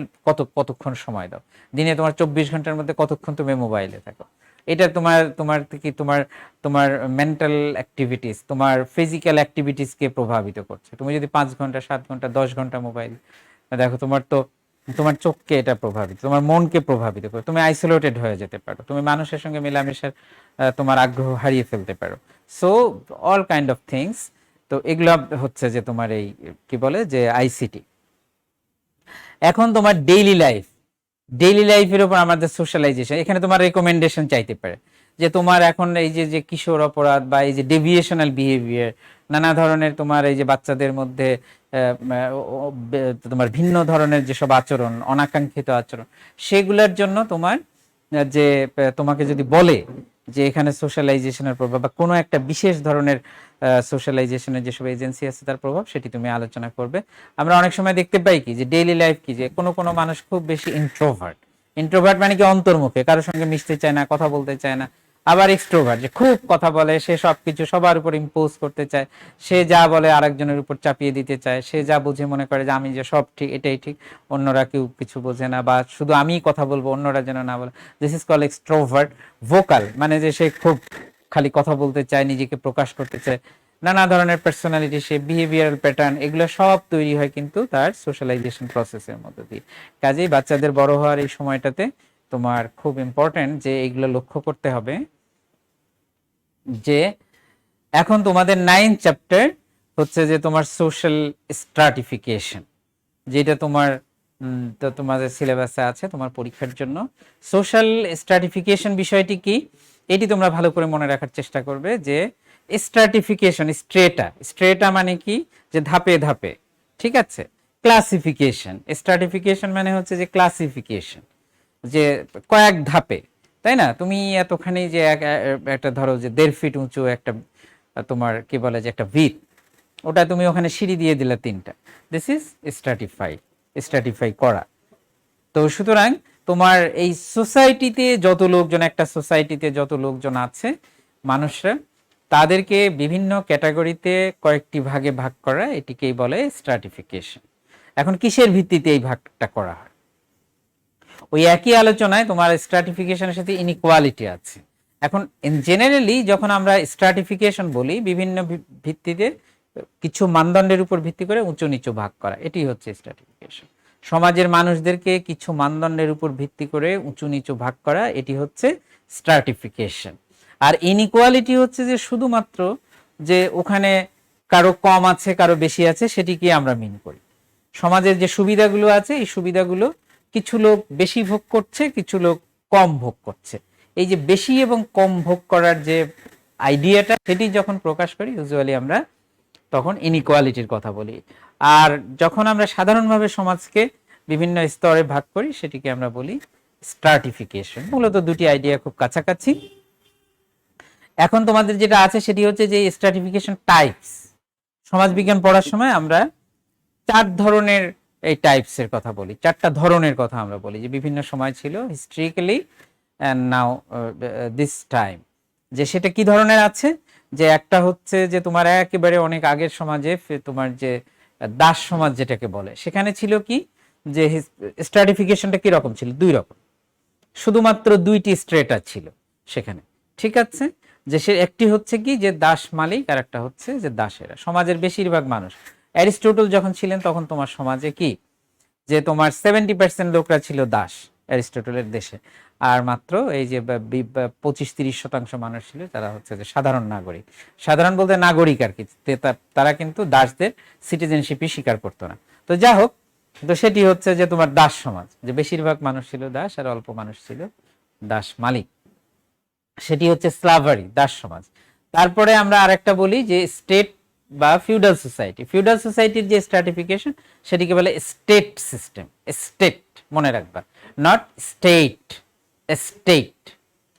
কতক্ষণ সময় দাও দিনে? তোমার 24 ঘন্টার মধ্যে কতক্ষণ তুমি মোবাইলে থাকো? এটা তোমার তোমার কি তোমার তোমার মেন্টাল অ্যাক্টিভিটিস, তোমার ফিজিক্যাল অ্যাক্টিভিটিস কে প্রভাবিত করছে। তুমি যদি 5 ঘন্টা, 7 ঘন্টা, 10 ঘন্টা মোবাইল দেখো, তোমার চোখকে এটা প্রভাবিত, তোমার মনকে প্রভাবিত করে, তুমি আইসোলেটেড হয়ে যেতে পারো, তুমি মানুষের সঙ্গে মেলামেশার তোমার আগ্রহ হারিয়ে ফেলতে পারো। So all kind of things. তো এগুলো হচ্ছে যে তোমার এই কি বলে যে আইসিটি। এখন তোমার ডেইলি লাইফের উপর আমাদের সোশ্যালাইজেশন, এখানে তোমার রেকমেন্ডেশন চাইতে পারে যে তোমার এখন এই যে কিশোর অপরাধ বা এই যে ডেভিয়েশনাল বিহেভিয়ার, নানা ধরনের তোমার এই যে বাচ্চাদের মধ্যে তোমার ভিন্ন ধরনের যেসব আচরণ, অনাকাঙ্ক্ষিত আচরণ, সেগুলোর জন্য তোমার যে তোমাকে যদি বলে যে এখানে সোশ্যালাইজেশনের প্রভাব বা কোনো একটা বিশেষ ধরনের সোশ্যালাইজেশনের যেসব এজেন্সি আছে তার প্রভাব, সেটি তুমি আলোচনা করবে। আমরা অনেক সময় দেখতে পাই কি যে ডেইলি লাইফ কি, যে কোনো মানুষ খুব বেশি ইন্ট্রোভার্ট মানে কি অন্তর্মুখে, কারোর সঙ্গে মিশতে চায় না, কথা বলতে চায় না, আবার এক্সট্রোভার্ট, যে খুব কথা বলে, সে সবকিছু সবার উপর ইম্পোজ করতে চায়, সে যা বলে আরেকজনের উপর চাপিয়ে দিতে চায়, সে যা বুঝে মনে করে যে আমি যে সব ঠিক, এটাই ঠিক, অন্যরা কেউ কিছু বোঝে না, বা শুধু আমিই কথা বলবো, অন্যরা যেন না বলে। This is call extrovert. Vocal মানে যে সে খুব খালি কথা বলতে চায়, নিজেকে প্রকাশ করতে চায়, নানা ধরনের পার্সোনালিটি, সে বিহেভিয়ারাল প্যাটার্ন, এগুলো সব তৈরি হয় কিন্তু তার সোশ্যালাইজেশন প্রসেসের মধ্যে দিয়ে। কাজেই বাচ্চাদের বড় হওয়ার এই সময়টাতে তোমার খুব ইম্পর্টেন্ট যে এইগুলো লক্ষ্য করতে হবে, যে এখন তোমাদের 9th চ্যাপ্টার হচ্ছে যে তোমার সোশ্যাল স্ট্রাটিফিকেশন, যেটা তোমার তো তোমাদের সিলেবাসে আছে তোমার পরীক্ষার জন্য। সোশ্যাল স্ট্রাটিফিকেশন বিষয়টি কি, এটি তোমরা ভালো করে মনে রাখার চেষ্টা করবে। যে স্ট্রাটিফিকেশন, স্ট্রেটা, স্ট্রেটা মানে কি, যে ধাপে ধাপে, ঠিক আছে। ক্লাসিফিকেশন, স্ট্রাটিফিকেশন মানে হচ্ছে যে ক্লাসিফিকেশন, যে কয়েক ধাপে, তাই না? তুমি এতখানি যে একটা ধরো যে 1.5 ফিট উঁচু একটা তোমার কি বলে যে একটা ভিত, ওটা তুমি ওখানে সিঁড়ি দিয়ে দিলে 3টা, দিস ইজ স্ট্রাটিফাই, স্ট্রাটিফাই করা। তো সুতরাং তোমার এই সোসাইটিতে যত লোকজন, একটা সোসাইটিতে যত লোকজন আছে মানুষরা, তাদেরকে বিভিন্ন ক্যাটাগরিতে কয়েকটি ভাগে ভাগ করা, এটিকেই বলে স্ট্রাটিফিকেশন। এখন কিসের ভিত্তিতে এই ভাগটা করা হয়? ওই একই আলোচনায় তোমার স্ট্রাটিফিকেশনের সাথে ইনইকুয়ালিটি আছে। এখন জেনারেলি যখন আমরা স্ট্রাটিফিকেশন বলি, বিভিন্ন ভিত্তিতে কিছু মানদণ্ডের উপর ভিত্তি করে উঁচু নিচু ভাগ করা, এটি হচ্ছে স্ট্রাটিফিকেশন। সমাজের মানুষদেরকে কিছু মানদণ্ডের উপর ভিত্তি করে উঁচু নিচু ভাগ করা, এটি হচ্ছে স্ট্রাটিফিকেশন। আর ইনইকুয়ালিটি হচ্ছে যে শুধুমাত্র যে ওখানে কারো কম আছে কারো বেশি আছে, সেটিকে আমরা মিন করি। সমাজের যে সুবিধাগুলো আছে, এই সুবিধাগুলো কিছু লোক বেশি ভোগ করছে, কিছু লোক কম ভোগ করছে। এই যে বেশি এবং কম ভোগ করার যে আইডিয়াটা, সেটি যখন প্রকাশ করি ইউজুয়ালি আমরা তখন ইনইকুয়ালিটির কথা বলি। আর যখন আমরা সাধারণভাবে সমাজকে বিভিন্ন স্তরে ভাগ করি, সেটিকে আমরা বলি স্ট্রাটিফিকেশন। মূলত দুটি আইডিয়া খুব কাছাকাছি। এখন তোমাদের যেটা আছে সেটি হচ্ছে যে স্ট্রাটিফিকেশন টাইপস। সমাজবিজ্ঞান পড়ার সময় আমরা 4 ধরনের এই টাইপস এর কথা বলি, 4টা ধরনের কথা আমরা বলি, যে বিভিন্ন সময় ছিল historically and now this time. যে সেটা কি ধরনের আছে, যে একটা হচ্ছে যে তোমার একেবারে অনেক আগের সমাজে তোমার যে দাস সমাজ যেটাকে বলে, সেখানে ছিল কি, যে স্ট্রাটিফিকেশনটা কি রকম ছিল, 2 রকম, শুধুমাত্র 2টি স্ট্রেটা ছিল সেখানে, ঠিক আছে। যে সে একটি হচ্ছে কি, যে দাস মালিক, আর একটা হচ্ছে যে দাসেরা, সমাজের বেশিরভাগ মানুষ। অ্যারিস্টটল যখন ছিলেন তখন তোমার সমাজে কি, যে তোমার 70% লোকরা ছিল দাস অ্যারিস্টটলের দেশে, আর মাত্র এই যে 25-30% মানুষ ছিল তারা হচ্ছে যে সাধারণ নাগরিক। সাধারণ বলতে নাগরিক আর কি, তারা কিন্তু দাসদের সিটিজেনশিপই স্বীকার করতো না। তো যা হোক, তো সেটি হচ্ছে যে তোমার দাস সমাজ, যে বেশিরভাগ মানুষ ছিল দাস আর অল্প মানুষ ছিল দাস মালিক, সেটি হচ্ছে স্লাভারি, দাস সমাজ। তারপরে আমরা আরেকটা বলি যে স্টেট বা ফিউডাল সোসাইটি। ফিউডাল সোসাইটির যে স্ট্রাটিফিকেশন, সেটিকে বলে স্টেট সিস্টেম। স্টেট মনে রাখবা, not state, state,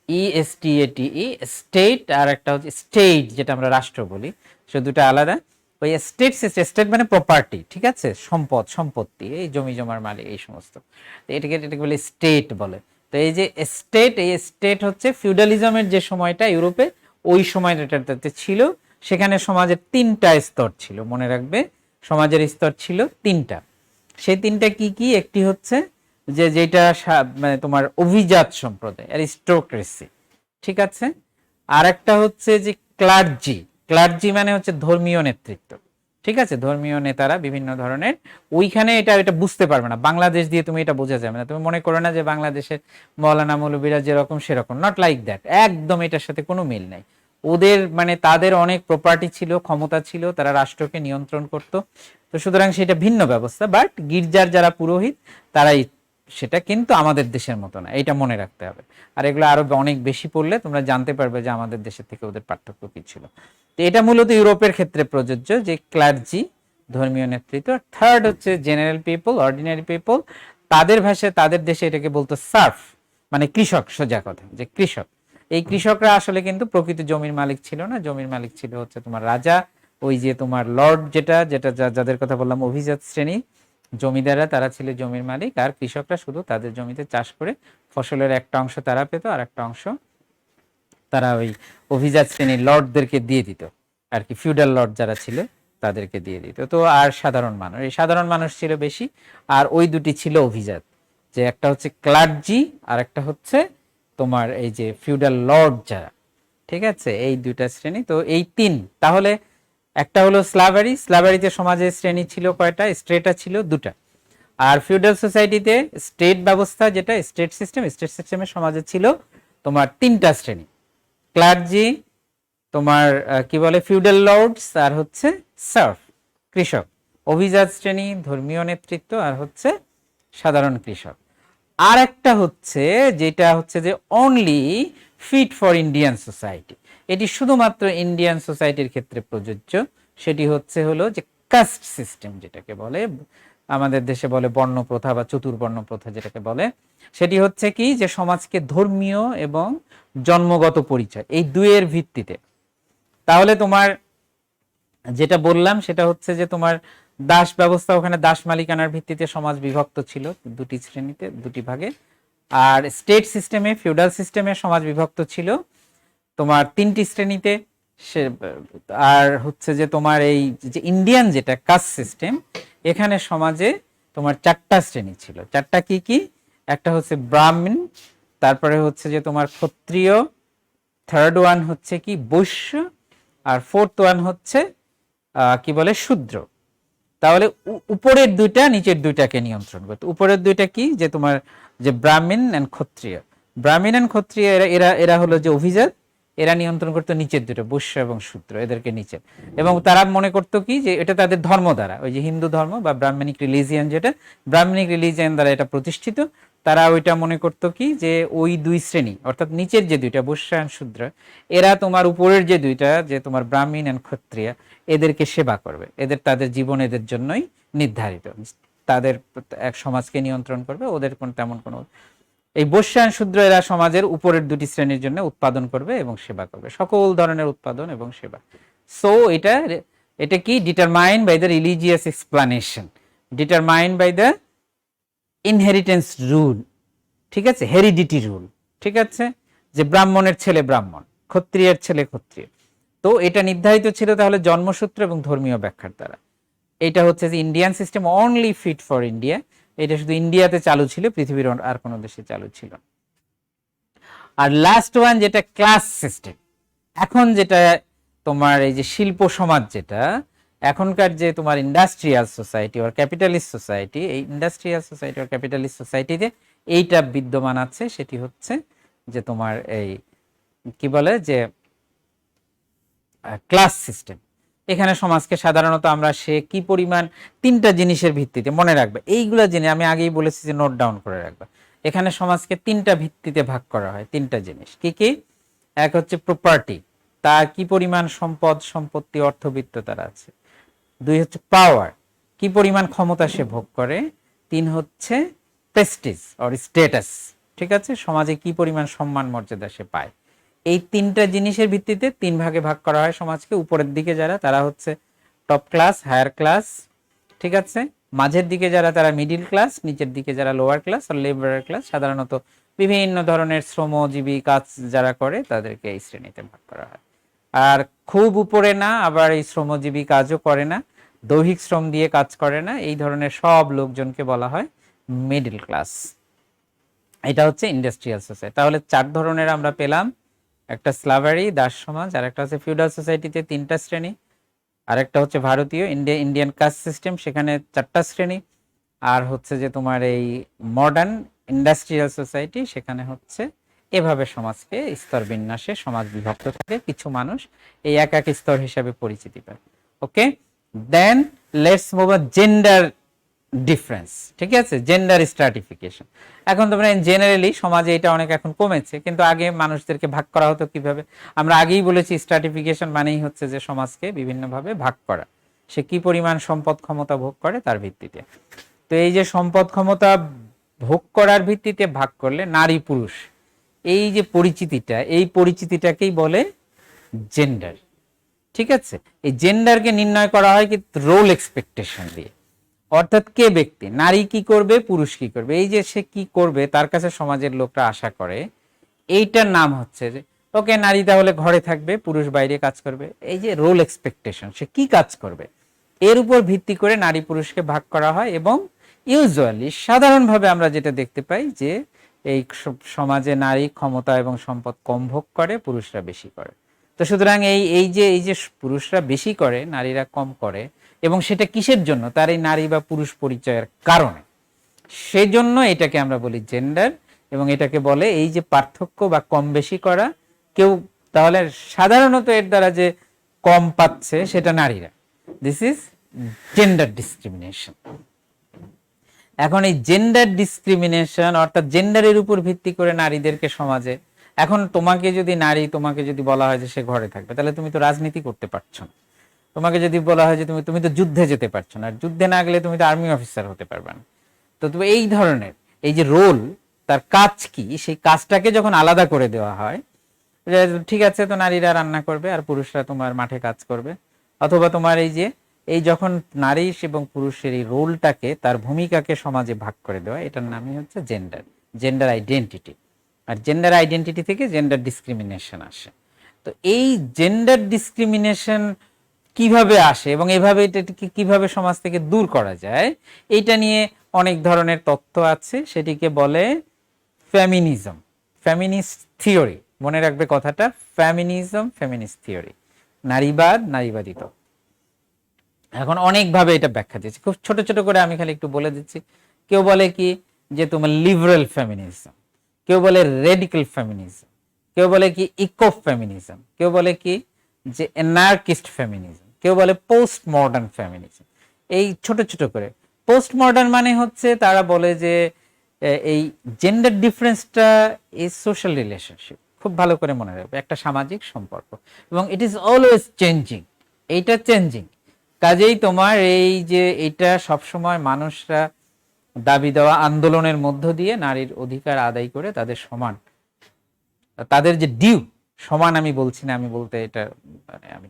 ESTATE, state. আর একটা হচ্ছে স্টেট, যেটা আমরা রাষ্ট্র বলি, সে দুটো আলাদা। ওই স্টেট সিস্টেম, স্টেট মানে প্রপার্টি, ঠিক আছে, সম্পদ, সম্পত্তি, এই জমি জমার মালিক, এই সমস্ত, এটাকে বলে স্টেট বলে। তো এই যে স্টেট, এই স্টেট হচ্ছে ফিউডালিজমের যে সময়টা ইউরোপে, ওই সময়টাতে ছিল। সেখানে সমাজের 3টা স্তর ছিল, মনে রাখবে, সমাজের স্তর ছিল 3টা। সেই 3টা কি কি, একটি হচ্ছে যে যেটা মানে তোমার অভিজাত সম্প্রদায়, অ্যারিস্টোক্রেসি, ঠিক আছে। আর একটা হচ্ছে যে ক্লার্জি। ক্লার্জি মানে হচ্ছে ধর্মীয় নেতৃত্ব, ঠিক আছে, ধর্মীয় নেতারা বিভিন্ন ধরনের। ওইখানে এটা বুঝতে পারবে না, বাংলাদেশ দিয়ে তুমি এটা বোঝা যাবে না। তুমি মনে করো না যে বাংলাদেশের মৌলানা মৌলবীরা যেরকম সেরকম, নট লাইক দ্যাট, একদম এটার সাথে কোনো মিল নাই। ওদের মানে তাদের অনেক প্রপার্টি ছিল, ক্ষমতা ছিল, তারা রাষ্ট্রকে নিয়ন্ত্রণ করত। তো সুতরাং সেটা ভিন্ন ব্যবস্থা। বাট গির্জার যারা পুরোহিত, তারাই সেটা, কিন্তু আমাদের দেশের মতো না, এটা মনে রাখতে হবে। আর এগুলো আরো অনেক বেশি পড়লে তোমরা জানতে পারবে যে আমাদের দেশের থেকে ওদের পার্থক্য কি ছিল। তো এটা মূলত ইউরোপের ক্ষেত্রে প্রযোজ্য, যে ক্লার্জি, ধর্মীয় নেতৃত্ব। থার্ড হচ্ছে জেনারেল পিপল, অর্ডিনারি পিপল। তাদের ভাষায় তাদের দেশে এটাকে বলতো সার্ফ, মানে কৃষক, সোজা কথা, যে কৃষক। এই কৃষকরা আসলে কিন্তু প্রকৃত জমির মালিক ছিল না, জমির মালিক ছিল হচ্ছে তোমার রাজা, ওই যে তোমার লর্ড, যেটা যেটা যাদের কথা বললাম, অভিজাত শ্রেণী, জমিদাররা, তারা ছিল জমির মালিক। আর কৃষকরা শুধু তাদের জমিতে চাষ করে ফসলের একটা অংশ তারা পেত, আর একটা অংশ তারা ওই অভিজাত শ্রেণীর লর্ডদেরকে দিয়ে দিত আর কি, ফিউডাল লর্ড যারা ছিল তাদেরকে দিয়ে দিত। তো আর সাধারণ মানুষ, এই সাধারণ মানুষ ছিল বেশি, আর ওই দুটি ছিল অভিজাত, যে একটা হচ্ছে ক্লার্জি আর একটা হচ্ছে তোমার এই যে ফিউডাল লর্ড যারা, ঠিক আছে, এই দুইটা শ্রেণী। তো এই তিন, তাহলে একটা হলো স্লাভারি, স্লাভারিতে সমাজের শ্রেণী ছিল কয়টা, স্টেটা ছিল দুটা। আর ফিউডাল সোসাইটিতে স্টেট ব্যবস্থা, যেটা স্টেট সিস্টেম, স্টেট সিস্টেমের সমাজে ছিল তোমার তিনটা শ্রেণী, ক্লার্জি, তোমার কি বলে ফিউডাল লর্ডস, আর হচ্ছে সার্ফ কৃষক, অভিজাত শ্রেণী, ধর্মীয় নেতৃত্ব, আর হচ্ছে সাধারণ কৃষক। আর একটা হচ্ছে যেটা হচ্ছে যে only fit for Indian society, এটি শুধুমাত্র ইন্ডিয়ান সোসাইটির ক্ষেত্রে প্রযোজ্য, সেটি হলো যে কাস্ট সিস্টেম, যেটাকে বলে আমাদের দেশে বলে বর্ণ প্রথা বা চতুর্বর্ণ প্রথা যেটাকে বলে। সেটি হচ্ছে কি, যে সমাজকে ধর্মীয় এবং জন্মগত পরিচয় এই দুইয়ের ভিত্তিতে, তাহলে তোমার যেটা বললাম সেটা হচ্ছে যে তোমার দাস ব্যবস্থা, ওখানে দাস মালিকানার ভিত্তিতে সমাজ বিভক্ত ছিল দুটি শ্রেণীতে, দুটি ভাগে। আর স্টেট সিস্টেমে, ফিউডাল সিস্টেমে সমাজ বিভক্ত ছিল তোমার তিনটি শ্রেণীতে। সে আর হচ্ছে যে তোমার এই যে ইন্ডিয়ান যেটা কাস্ট সিস্টেম, এখানে সমাজে তোমার চারটা শ্রেণী ছিল। চারটা কি কি? একটা হচ্ছে ব্রাহ্মণ, তারপরে হচ্ছে যে তোমার ক্ষত্রিয়, থার্ড ওয়ান হচ্ছে কি বৈশ্য, আর ফোর্থ ওয়ান হচ্ছে কি বলে শূদ্র। তাহলে উপরের দুইটা নিচের দুইটাকে নিয়ন্ত্রণ করতো। উপরের দুইটা কি, যে তোমার যে ব্রাহ্মণ এন্ড ক্ষত্রিয়, ব্রাহ্মণ এন্ড ক্ষত্রিয় এরা এরা এরা হলো যে অভিজাত, এরা নিয়ন্ত্রণ করতো নিচের দুটো বৈশ্য এবং শূদ্র, এদেরকে নিচে। এবং তারা মনে করতো কি, যে এটা তাদের ধর্ম দ্বারা, ওই যে হিন্দু ধর্ম বা ব্রাহ্মণিক রিলিজিয়ান, যেটা ব্রাহ্মণিক রিলিজিয়ান দ্বারা এটা প্রতিষ্ঠিত, তারা ওইটা মনে করতো কি, যে ওই দুই শ্রেণী অর্থাৎ নিচের যে দুইটা বৈশ্য এন্ড শূদ্র, এরা তোমার উপরের যে দুইটা যে তোমার ব্রাহ্মণ এন্ড ক্ষত্রিয়, এদেরকে সেবা করবে, এদের তাদের জীবন এদের জন্যই নির্ধারিত, তাদের এক সমাজকে নিয়ন্ত্রণ করবে, ওদের তেমন কোনো এই বৈশ্য এন্ড শূদ্র এরা সমাজের উপরের দুটি শ্রেণীর জন্য উৎপাদন করবে এবং সেবা করবে, সকল ধরনের উৎপাদন এবং সেবা। সো এটা এটা কি determine by the religious explanation, determine by the inheritance rule, ঠিক আছে, হেরিডিটি রুল, ঠিক আছে, যে ব্রাহ্মণের ছেলে ব্রাহ্মণ, ক্ষত্রিয়ের ছেলে ক্ষত্রিয়। তো এটা নির্ধারিত ছিল তাহলে জন্মসূত্র এবং ধর্মীয় ব্যাখ্যার দ্বারা। এটা হচ্ছে যে Indian system, only fit for India, এটা শুধু ইন্ডিয়াতে চালু ছিল, পৃথিবীর আর কোনো দেশে চালু ছিল। আর লাস্ট ওয়ান যেটা ক্লাস সিস্টেম, এখন যেটা তোমার এই যে শিল্প সমাজ, যেটা এখনকার যে তোমার ইন্ডাস্ট্রিয়াল সোসাইটি আর ক্যাপিটালিস্ট সোসাইটি, এই ইন্ডাস্ট্রিয়াল সোসাইটি আর ক্যাপিটালিস্ট সোসাইটিতে এইটা বিদ্যমান আছে, সেটি হচ্ছে যে তোমার এই কি বলে যে ক্লাস সিস্টেম। এখানে সমাজকে সাধারণত আমরা সে কি পরিমাণ তিনটা জিনিসের ভিত্তিতে মনে রাখবে, এইগুলো জেনে আমি আগেই বলেছি যে নোট ডাউন করে রাখবে। এখানে সমাজকে তিনটা ভিত্তিতে ভাগ করা হয়, তিনটা জিনিস কি কি? এক হচ্ছে প্রপার্টি, তার কি পরিমাণ সম্পদ সম্পত্তি অর্থবিত্ত তার আছে। দুই হচ্ছে পাওয়ার, কি পরিমাণ ক্ষমতা সে ভোগ করে। তিন হচ্ছে প্রেস্টিজ অর স্ট্যাটাস, ঠিক আছে, সমাজে কি পরিমাণ সম্মান মর্যাদা সে পায়। এই তিনটা জিনিসের ভিত্তিতে তিন ভাগে ভাগ করা হয় সমাজকে। উপরের দিকে যারা, তারা হচ্ছে টপ ক্লাস, হায়ার ক্লাস, ঠিক আছে, মাঝের দিকে যারা তারা মিডিল ক্লাস, নিচের দিকে যারা লোয়ার ক্লাস আর লেবারার ক্লাস। সাধারণত বিভিন্ন ধরনের শ্রমজীবী কাজ যারা করে তাদেরকে এই শ্রেণীতে ভাগ করা হয়। আর খুব উপরে না, আবার এই শ্রমজীবী কাজও করে না, দৈহিক শ্রম দিয়ে কাজ করে না, এই ধরনের সব লোকজনকে বলা হয় মিডল ক্লাস। এটা হচ্ছে ইন্ডাস্ট্রিয়াল সোসাইটি। তাহলে চার ধরনের আমরা পেলাম, একটা স্লাভারি দাস সমাজ, আর একটা হচ্ছে ফিউডাল সোসাইটিতে তিনটা শ্রেণী, আর একটা হচ্ছে ভারতীয় ইন্ডিয়ান কাস্ট সিস্টেম, সেখানে চারটা শ্রেণী, আর হচ্ছে যে তোমার এই মডার্ন ইন্ডাস্ট্রিয়াল সোসাইটি, সেখানে হচ্ছে এভাবে সমাজকে স্তর বিন্যাসে সমাজ বিভক্ত থাকে, কিছু মানুষ এই এক এক স্তর হিসাবে পরিচিতি পায়। Okay, then let's move on gender difference, ঠিক আছে, জেন্ডার স্ট্রাটিফিকেশন। এখন তোমরা জেনারেলি সমাজে এটা অনেক এখন কমেছে, কিন্তু আগে মানুষদেরকে ভাগ করা হতো কিভাবে? আমরা আগেই বলেছি স্ট্রাটিফিকেশন মানেই হচ্ছে যে সমাজকে বিভিন্নভাবে ভাগ করা, সে কি পরিমাণ সম্পদ ক্ষমতা ভোগ করে তার ভিত্তিতে। তো এই যে সম্পদ ক্ষমতা ভোগ করার ভিত্তিতে ভাগ করলে নারী পুরুষ এই যে পরিচিতিটা, এই পরিচিতিটাকেই বলে জেন্ডার, ঠিক আছে। এই জেন্ডারকে নির্ণয় করা হয় কি রোল এক্সপেকটেশন দিয়ে, অর্থাৎ কে ব্যক্তি, নারী কি করবে পুরুষ কি করবে, এই যে সে কি করবে তার কাছে সমাজের লোকরা আশা করে, এইটার নাম হচ্ছে যে ওকে, নারী তাহলে ঘরে থাকবে, পুরুষ বাইরে কাজ করবে। এই যে রোল এক্সপেকটেশন, সে কি কাজ করবে এর উপর ভিত্তি করে নারী পুরুষকে ভাগ করা হয়। এবং ইউজুয়ালি সাধারণভাবে আমরা যেটা দেখতে পাই যে এই সমাজে নারী ক্ষমতা এবং সম্পদ কম ভোগ করে, পুরুষরা বেশি করে। তো সুতরাং এই যে পুরুষরা বেশি করে, নারীরা কম করে, এবং সেটা কিসের জন্য? তার এই নারী বা পুরুষ পরিচয়ের কারণে। সেজন্য এটাকে আমরা বলি জেন্ডার, এবং এটাকে বলে এই যে পার্থক্য বা কম বেশি করা। কেউ তাহলে সাধারণত এর দ্বারা যে কম পাচ্ছে সেটা নারীরা। This is gender discrimination. এখন এই জেন্ডার ডিসক্রিমিনেশন অর্থাৎ জেন্ডারের উপর ভিত্তি করে নারীদেরকে সমাজে, এখন তোমাকে যদি বলা হয় যে সে ঘরে থাকবে, তাহলে তুমি তো রাজনীতি করতে পারছো না। তোমাকে যদি বলা হয় যে তুমি তো যুদ্ধে যেতে পারছো না, আর যুদ্ধে না গেলে তুমি তো আর্মি অফিসার হতে পারবে না। তো তুমি এই ধরনের এই যে রোল, তার কাজ কি, সেই কাজটাকে যখন আলাদা করে দেওয়া হয়, যে ঠিক আছে তো নারীরা রান্না করবে আর পুরুষরা তোমার মাঠে কাজ করবে, অথবা তোমার এই যখন নারী এবং পুরুষের এই রোলটাকে, তার ভূমিকাকে সমাজে ভাগ করে দেওয়া, এটার নামই হচ্ছে জেন্ডার আইডেন্টিটি। আর জেন্ডার আইডেন্টিটি থেকে জেন্ডার ডিসক্রিমিনেশন আসে। তো এই জেন্ডার ডিসক্রিমিনেশন কিভাবে আসে এবং এভাবে এটাকে কিভাবে সমাজ থেকে দূর করা যায়, এইটা নিয়ে অনেক ধরনের তত্ত্ব আছে। সেটিকে বলে ফেমিনিজম, ফেমিনিস্ট থিওরি। মনে রাখবে কথাটা, ফেমিনিজম, ফেমিনিস্ট থিওরি, নারীবাদী তত্ত্ব। এখন অনেকভাবে এটা ব্যাখ্যা দিয়েছে, খুব ছোট ছোট করে আমি খালি একটু বলে দিচ্ছি। কেউ বলে কি যে তোমার লিবারেল ফেমিনিজম, কেউ বলে রেডিক্যাল ফেমিনিজম, কেউ বলে কি ইকো ফেমিনিজম, কেউ বলে কি যে অ্যানার্কিস্ট ফেমিনিজম, কেউ বলে পোস্ট মডার্ন ফেমিনিজম। এই ছোট ছোট করে পোস্ট মডার্ন মানে হচ্ছে তারা বলে যে এই জেন্ডার ডিফারেন্সটা ইজ সোশ্যাল রিলেশনশিপ। খুব ভালো করে মনে রাখবে, একটা সামাজিক সম্পর্ক, এবং ইট ইজ অলওয়েজ চেঞ্জিং। এইটা চেঞ্জিং, কাজেই তোমার এই যে এটা সবসময় মানুষরা দাবি দেওয়া আন্দোলনের মধ্য দিয়ে নারীর অধিকার আদায় করে তাদের সমান, তাদের যে ডিউ, সমান আমি বলছি না, আমি বলতে এটা মানে আমি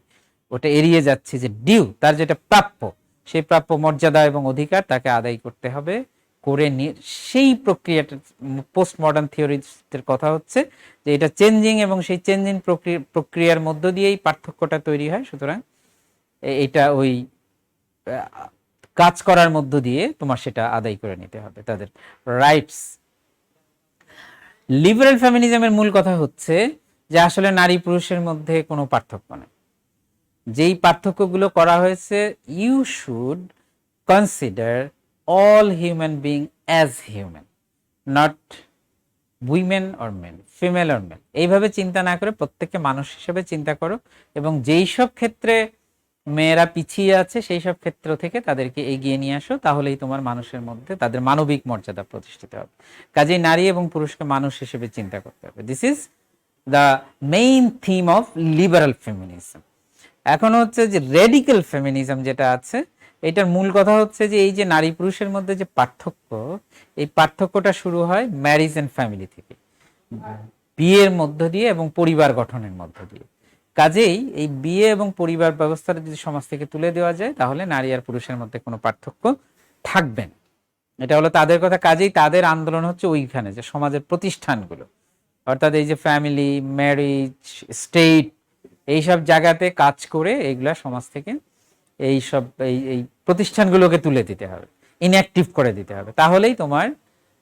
ওটা এড়িয়ে যাচ্ছি, যে ডিউ, তার যেটা প্রাপ্য, সেই প্রাপ্য মর্যাদা এবং অধিকার তাকে আদায় করতে হবে করে নিয়ে, সেই প্রক্রিয়াটা পোস্ট মডার্ন থিওরির কথা হচ্ছে যে এটা চেঞ্জিং, এবং সেই চেঞ্জিং প্রক্রিয়ার মধ্য দিয়েই পার্থক্যটা তৈরি হয়। সুতরাং এটা ওই কাজ করার মধ্য দিয়ে তোমার সেটা আদায় করে নিতে হবে, তাদের রাইটস। লিবারেল ফেমিনিজমের মূল কথা হচ্ছে যে আসলে নারী পুরুষের মধ্যে কোনো পার্থক্য নেই। যেই পার্থক্যগুলো করা হয়েছে, you should consider all human being as human, not women or men, female or male. এইভাবে চিন্তা না করে প্রত্যেককে মানুষ হিসেবে চিন্তা করো, এবং যেই সব ক্ষেত্রে মেয়েরা পিছিয়ে আছে সেই সব ক্ষেত্র থেকে তাদেরকে এগিয়ে নিয়ে আসো, তাহলেই তোমার মানুষের মধ্যে তাদের মানবিক মর্যাদা প্রতিষ্ঠিত হবে। কাজেই নারী এবং পুরুষকে মানুষ হিসেবে চিন্তা করতে হবে। This is the main theme of liberal feminism. এখন হচ্ছে যে রেডিক্যাল ফেমিনিজম যেটা আছে, এটার মূল কথা হচ্ছে যে এই যে নারী পুরুষের মধ্যে যে পার্থক্য, এই পার্থক্যটা শুরু হয় ম্যারিজ এন্ড ফ্যামিলি থেকে, বিয়ের মধ্য দিয়ে এবং পরিবার গঠনের মধ্য দিয়ে। কাজেই এই বিয়ে এবং পরিবার ব্যবস্থাটা যদি সমাজ থেকে তুলে দেওয়া যায়, তাহলে নারী আর পুরুষের মধ্যে কোনো পার্থক্য থাকবে না। এটা হলো তাদের কথা। কাজেই তাদের আন্দোলন হচ্ছে ওইখানে, যে সমাজের প্রতিষ্ঠানগুলো, অর্থাৎ এই যে ফ্যামিলি, ম্যারেজ, স্টেট, এইসব জায়গাতে কাজ করে এইগুলা সমাজ থেকে এইসব এই প্রতিষ্ঠানগুলোকে তুলে দিতে হবে, ইনঅ্যাক্টিভ করে দিতে হবে। তাহলেই তোমার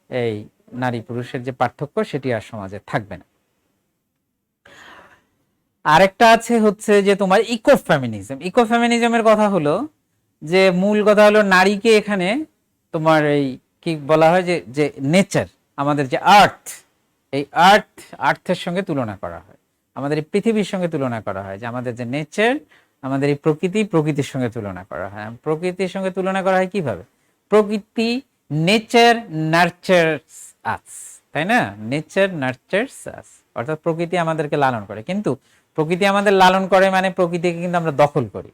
এই নারী পুরুষের যে পার্থক্য সেটি আর সমাজে থাকবে না। আরেকটা আছে হচ্ছে যে তোমার ইকো ফেমিনিজম। ইকো ফেমিনিজমের কথা হলো যে মূল কথা হলো নারীকে এখানে তোমার এই কি বলা হয় যে যে নেচার, আমাদের যে আর্থ, এই আর্থের সঙ্গে তুলনা করা হয়, আমাদের এই পৃথিবীর সঙ্গে তুলনা করা হয়, যে আমাদের যে নেচার, আমাদের এই প্রকৃতির সঙ্গে তুলনা করা হয়। প্রকৃতির সঙ্গে তুলনা করা হয় কিভাবে? প্রকৃতি, নেচার নার্চারস আস, তাই না? নেচার নার্চারস আস, অর্থাৎ প্রকৃতি আমাদেরকে লালন করে। কিন্তু প্রকৃতি আমাদের লালন করে মানে প্রকৃতিকে কিন্তু আমরা দখল করি,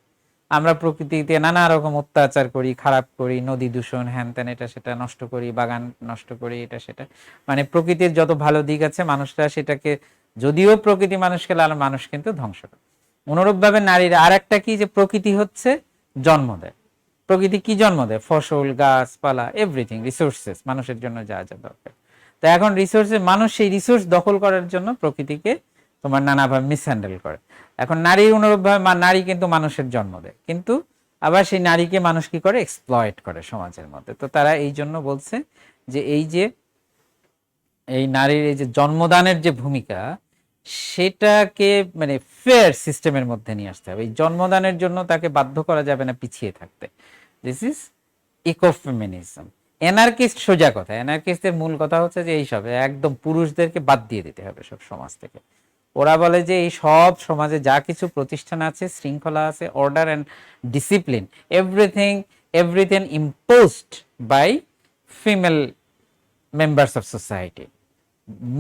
আমরা প্রকৃতিতে নানা রকম অত্যাচার করি, খারাপ করি, নদী দূষণ, হ্যান ত্যান, এটা সেটা নষ্ট করি, বাগান নষ্ট করি, এটা সেটা। মানে প্রকৃতির যত ভালো দিক আছে মানুষরা সেটাকে, যদিও প্রকৃতি মানুষকে লালন, মানুষ কিন্তু ধ্বংস করে। অনুরূপভাবে নারীর আর একটা কি, যে প্রকৃতি হচ্ছে জন্ম দেয়। প্রকৃতি কি জন্ম দেয়? ফসল, গাছপালা, এভরিথিং, রিসোর্সেস, মানুষের জন্য যা যা দরকার। তো এখন রিসোর্সেস, মানুষ সেই রিসোর্স দখল করার জন্য প্রকৃতিকে তোমার নানাভাবে মিসহ্যান্ডেল করে। এখন নারীর অনুরূপভাবে নারী কিন্তু মানুষের জন্ম দেয়, কিন্তু আবার সেই নারীকে মানুষ কি করে, এক্সপ্লয়েট করে সমাজের মধ্যে। তো তারা এই জন্য বলছে যে এই নারীর এই যে জন্মদানের যে ভূমিকা, সেটাকে মানে ফেয়ার সিস্টেমের মধ্যে নিয়ে আসতে হবে। এই জন্মদানের জন্য তাকে বাধ্য করা যাবে না পিছিয়ে থাকতে। This is ইকোফেমিনিজম। এনার্কিস্ট সোজা কথা, এনার্কিস্টের মূল কথা হচ্ছে যে এইসব একদম পুরুষদেরকে বাদ দিয়ে দিতে হবে সব সমাজ থেকে। ওরা বলে যে এই সব সমাজে যা কিছু প্রতিষ্ঠান আছে, শৃঙ্খলা আছে, order and discipline, everything everything imposed by female members of society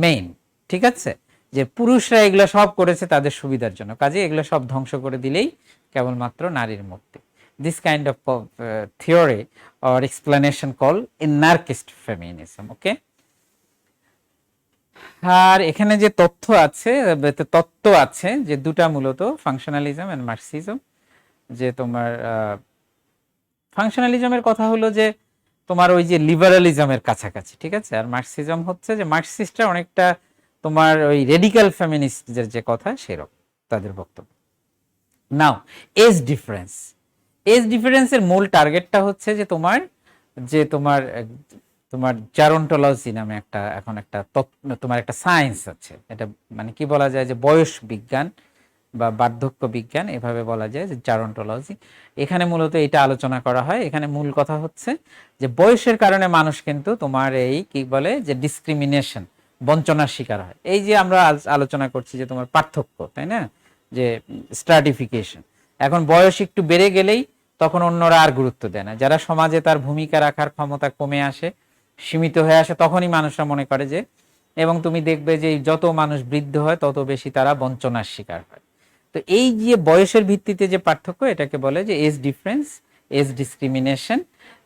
main, ঠিক আছে, যে পুরুষরা এগুলো সব করেছে তাদের সুবিধার জন্য, কাজে এগুলো সব ধ্বংস করে দিলেই কেবলমাত্র নারীর মুক্তি। This kind of theory or explanation call anarchist feminism. Okay, আর এখানে যে তথ্য আছে যে দুটা মূলত, ফাংশনালিজম এন্ড মার্কসিজম। যে তোমার ফাংশনালিজমের কথা হলো যে তোমার ওই যে লিবারালিজমের কাছাকাছি, ঠিক আছে, আর মার্কসিজম হচ্ছে যে মার্কসিস্টরা অনেকটা তোমার ওই রেডিক্যাল ফেমিনিস্টদের যে কথা সেরকম তাদের বক্তব্য। নাও এজ ডিফারেন্সের মূল টার্গেটটা হচ্ছে যে তোমার জারন্টোলজি নামে এখন একটা তোমার একটা সায়েন্স আছে। এটা মানে কি বলা যায় যে বয়স বিজ্ঞান বা বার্ধক্য বিজ্ঞান, এভাবে বলা যায় যে জারন্টোলজি। এখানে মূলত এটা আলোচনা করা হয়। এখানে মূল কথা হচ্ছে যে বয়সের কারণে মানুষ কিন্তু তোমার এই কি বলে যে ডিসক্রিমিনেশন, বঞ্চনার শিকার হয়। এই যে আমরা আলোচনা করছি যে তোমার পার্থক্য, তাই না, যে স্ট্রাটিফিকেশন। এখন বয়স একটু বেড়ে গেলেই তখন অন্যরা আর গুরুত্ব দেয় না। যারা সমাজে তার ভূমিকা রাখার ক্ষমতা কমে আসে, সীমিত হয়ে আসে, তখনই মানুষরা মনে করে যে, এবং তুমি দেখবে যে যত মানুষ বৃদ্ধ হয় তত বেশি তারা বঞ্চনার শিকার হয়। তো এই যে বয়সের ভিত্তিতে যে পার্থক্য, এটাকে বলে যে এজ ডিফারেন্স, এজ ডিসক্রিমিনেশন।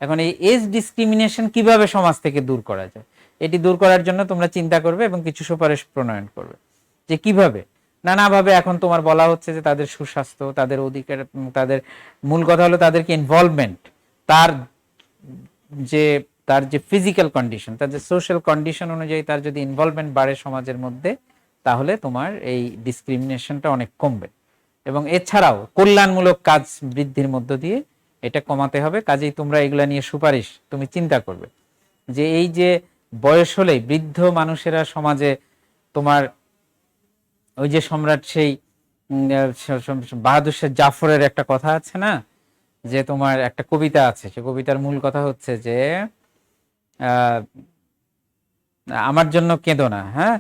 এখন এই এজ ডিসক্রিমিনেশন কিভাবে সমাজ থেকে দূর করা যায়, এটি দূর করার জন্য তোমরা চিন্তা করবে এবং কিছু সুপারিশ প্রণয়ন করবে যে কিভাবে। নানাভাবে এখন তোমার বলা হচ্ছে যে তাদের সুস্বাস্থ্য, তাদের অধিকার, তাদের মূল কথা হলো তাদেরকে ইনভলভমেন্ট, তার যে ফিজিক্যাল কন্ডিশন, তার যে সোশ্যাল কন্ডিশন অনুযায়ী তার যদি ইনভলভমেন্ট বাড়ে সমাজের মধ্যে, তাহলে তোমার এই ডিসক্রিমিনেশনটা অনেক কমবে। এবং এছাড়াও কল্যাণমূলক কাজ বৃদ্ধির মধ্য দিয়ে এটা কমাতে হবে। কাজেই তোমরা এগুলা নিয়ে সুপারিশ তুমি চিন্তা করবে যে এই যে বয়স হলেই বৃদ্ধ মানুষেরা সমাজে তোমার ওই যে সম্রাট সেই বাহাদুর শাহ জাফরের একটা কথা আছে না, যে তোমার একটা কবিতা আছে, সে কবিতার মূল কথা হচ্ছে যে আমার জন্য কেঁদো না। হ্যাঁ,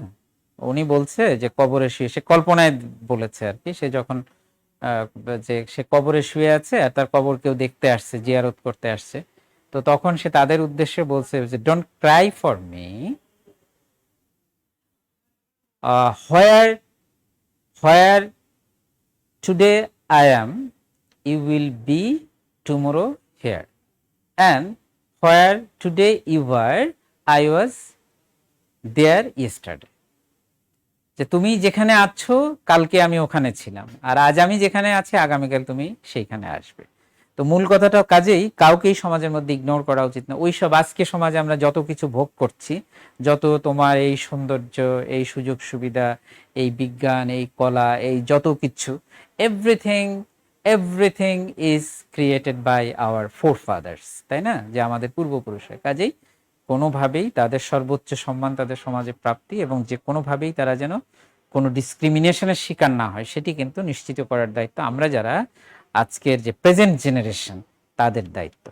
উনি বলছে যে কবরে শুয়ে, সে কল্পনায় বলেছে আর কি, সে যখন যে সে কবরে শুয়ে আছে আর তার কবর কেউ দেখতে আসছে, জিয়ারত করতে আসছে, তো তখন সে তাদের উদ্দেশ্যে বলছে যে don't cry for me, where where today I am you will be tomorrow here, and where today you are I was there yesterday. যে তুমি যেখানে আছো কালকে আমি ওখানে ছিলাম, আর আজ আমি যেখানে আছি আগামীকাল তুমি সেইখানে আসবে। তো মূল কথাটা কাজেই কাউকেই সমাজের মধ্যে ইগনোর করা উচিত না। ওইসব আজকে সমাজে আমরা যত কিছু ভোগ করছি, যত তোমার এই সৌন্দর্য, এই সুযোগ সুবিধা, এই বিজ্ঞান, এই কলা, এই যত কিছু, everything everything is created by our forefathers, তাই না, যে আমাদের পূর্বপুরুষের। কাজেই কোনোভাবেই তাদের সর্বোচ্চ সম্মান তাদের সমাজে প্রাপ্তি, এবং যে কোনোভাবেই তারা যেন কোনো ডিসক্রিমিনেশনের শিকার না হয়, সেটি কিন্তু নিশ্চিত করার দায়িত্ব আমরা যারা আজকের যে প্রেজেন্ট জেনারেশন তাদের দায়িত্ব।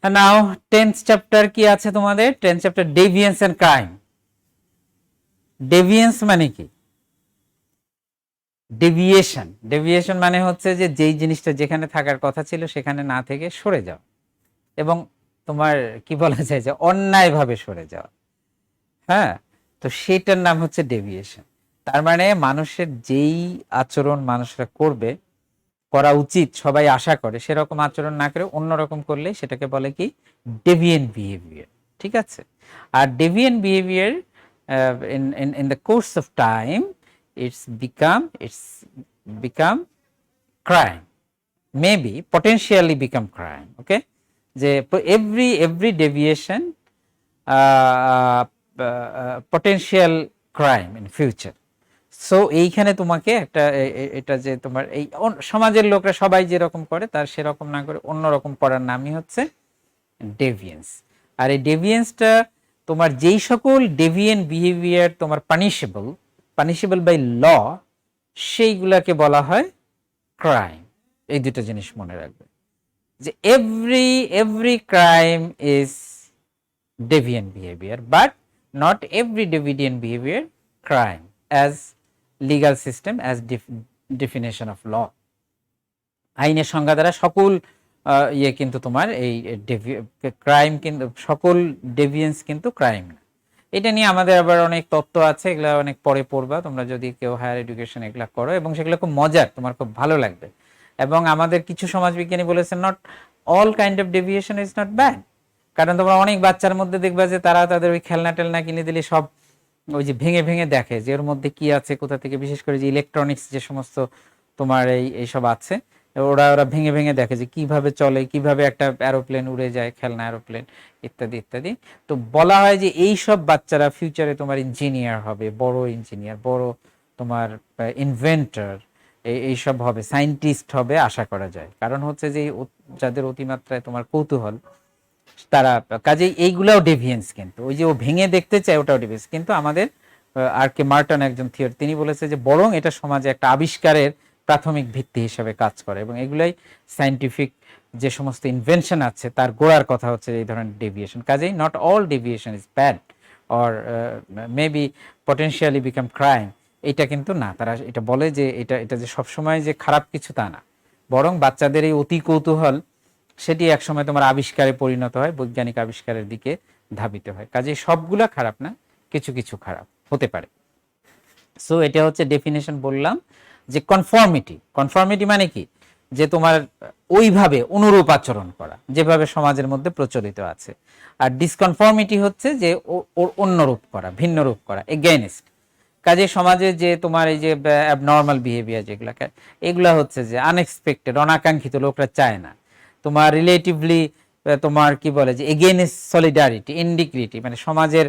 নাও 10th চ্যাপ্টার কি আছে তোমাদের? 10th chapter deviance and crime. Deviance মানে কি? ডেভিয়েশন মানে হচ্ছে যে যেই জিনিসটা যেখানে থাকার কথা ছিল সেখানে না থেকে সরে যাও, এবং তোমার কি বলা যায় যে অন্যায়ভাবে সরে যাওয়া। হ্যাঁ, তো সেটার নাম হচ্ছে ডেভিয়েশন। তার মানে মানুষের যেই আচরণ মানুষরা করা উচিত, সবাই আশা করে সেরকম আচরণ না করে অন্যরকম করলে সেটাকে বলে কি? Deviant behaviour. ঠিক আছে, আর deviant behaviour in the course of time it's become crime, maybe potentially become crime. Okay, যে every deviation potential crime in future. So এইখানে তোমাকে একটা এটা যে তোমার এই সমাজের লোকরা সবাই যেরকম করে তার সেরকম না করে অন্যরকম করার নামই হচ্ছে ডেভিয়েন্স। আর এই ডেভিয়েন্সটা তোমার যেই সকল ডেভিয়েন্ট বিহেভিয়ার তোমার পানিশেবল বাই ল, সেইগুলাকে বলা হয় ক্রাইম। এই দুটো জিনিস মনে রাখবে যে every crime is deviant behavior, but not every deviant behavior crime as legal system as definition of law. আইনের সংজ্ঞা দ্বারা সকল ইয়ে কিন্তু তোমার এই ক্রাইম কিন্তু সকল ডেভিয়েন্স কিন্তু ক্রাইম না। এটা নিয়ে আমাদের আবার অনেক তত্ত্ব আছে, এগুলা অনেক পরে পড়বা তোমরা যদি কেউ হায়ার এডুকেশন এগুলা করো, এবং সেগুলো খুব মজার, তোমার খুব ভালো লাগবে। এবং আমাদের কিছু সমাজবিজ্ঞানী বলেছেন not all kind of deviation is not bad. কারণ তোমরা অনেক বাচ্চার মধ্যে দেখবা যে তারা তাদের ওই খেলনা টেলনা কিনে দিলে সব ওই যে ভেঙে ভেঙে দেখে যে এর মধ্যে কি আছে কোথা থেকে, বিশেষ করে যে ইলেকট্রনিক্স যে সমস্ত তোমার এইসব আছে ওরা ভেঙে ভেঙে দেখে যে কিভাবে চলে, কিভাবে একটা এরোপ্লেন উড়ে যায়, খেলনা এরোপ্লেন ইত্যাদি ইত্যাদি। তো বলা হয় যে এই সব বাচ্চারা ফিউচারে তোমার ইঞ্জিনিয়ার হবে, বড় ইঞ্জিনিয়ার, বড় তোমার ইনভেন্টর এইসব হবে, সায়েন্টিস্ট হবে আশা করা যায়। কারণ হচ্ছে যে যাদের অতিমাত্রায় তোমার কৌতূহল তারা, কাজেই এইগুলাও ডেভিয়েন্স, কিন্তু ওই যে ও ভেঙে দেখতে চায় ওটাও ডেভিয়েন্স। কিন্তু আমাদের আর কে মার্টন একজন থিওরি, তিনি বলেছে যে বরং এটা সমাজে একটা আবিষ্কারের প্রাথমিক ভিত্তি হিসেবে কাজ করে, এবং এগুলাই সায়েন্টিফিক যে সমস্ত ইনভেনশন আছে তার গোড়ার কথা হচ্ছে এই ধরনের ডেভিয়েশন। কাজেই not all deviation is bad or maybe potentially become crime, এটা কিন্তু না। তারা এটা বলে যে এটা যে সবসময় যে খারাপ কিছু তা না, বরং বাচ্চাদের এই অতি কৌতূহল সেটি একসময় তোমার আবিষ্কারে পরিণত হয়, বৈজ্ঞানিক আবিষ্কারের দিকে ধাবিত হয়। কাজে সবগুলা খারাপ না, কিছু কিছু খারাপ হতে পারে। সো এটা হচ্ছে ডেফিনেশন বললাম যে কনফর্মিটি মানে কি, যে তোমার ওইভাবে অনুরূপ আচরণ করা যেভাবে সমাজের মধ্যে প্রচলিত আছে। আর ডিসকনফর্মিটি হচ্ছে যে ওর অন্যরূপ করা, ভিন্ন রূপ করা, এগেইনস্ট। কাজে সমাজে যে তোমার এই যে অ্যাবনর্মাল বিহেভিয়ার যেগুলাকে, এগুলা হচ্ছে যে আনএক্সপেক্টেড, অনাকাঙ্ক্ষিত, লোকরা চায় না। তোমার রিলেটিভলি তোমার কি বলে যে এগেইনস্ট সলিডারিটি, ইন্ডিগ্রিটি, মানে সমাজের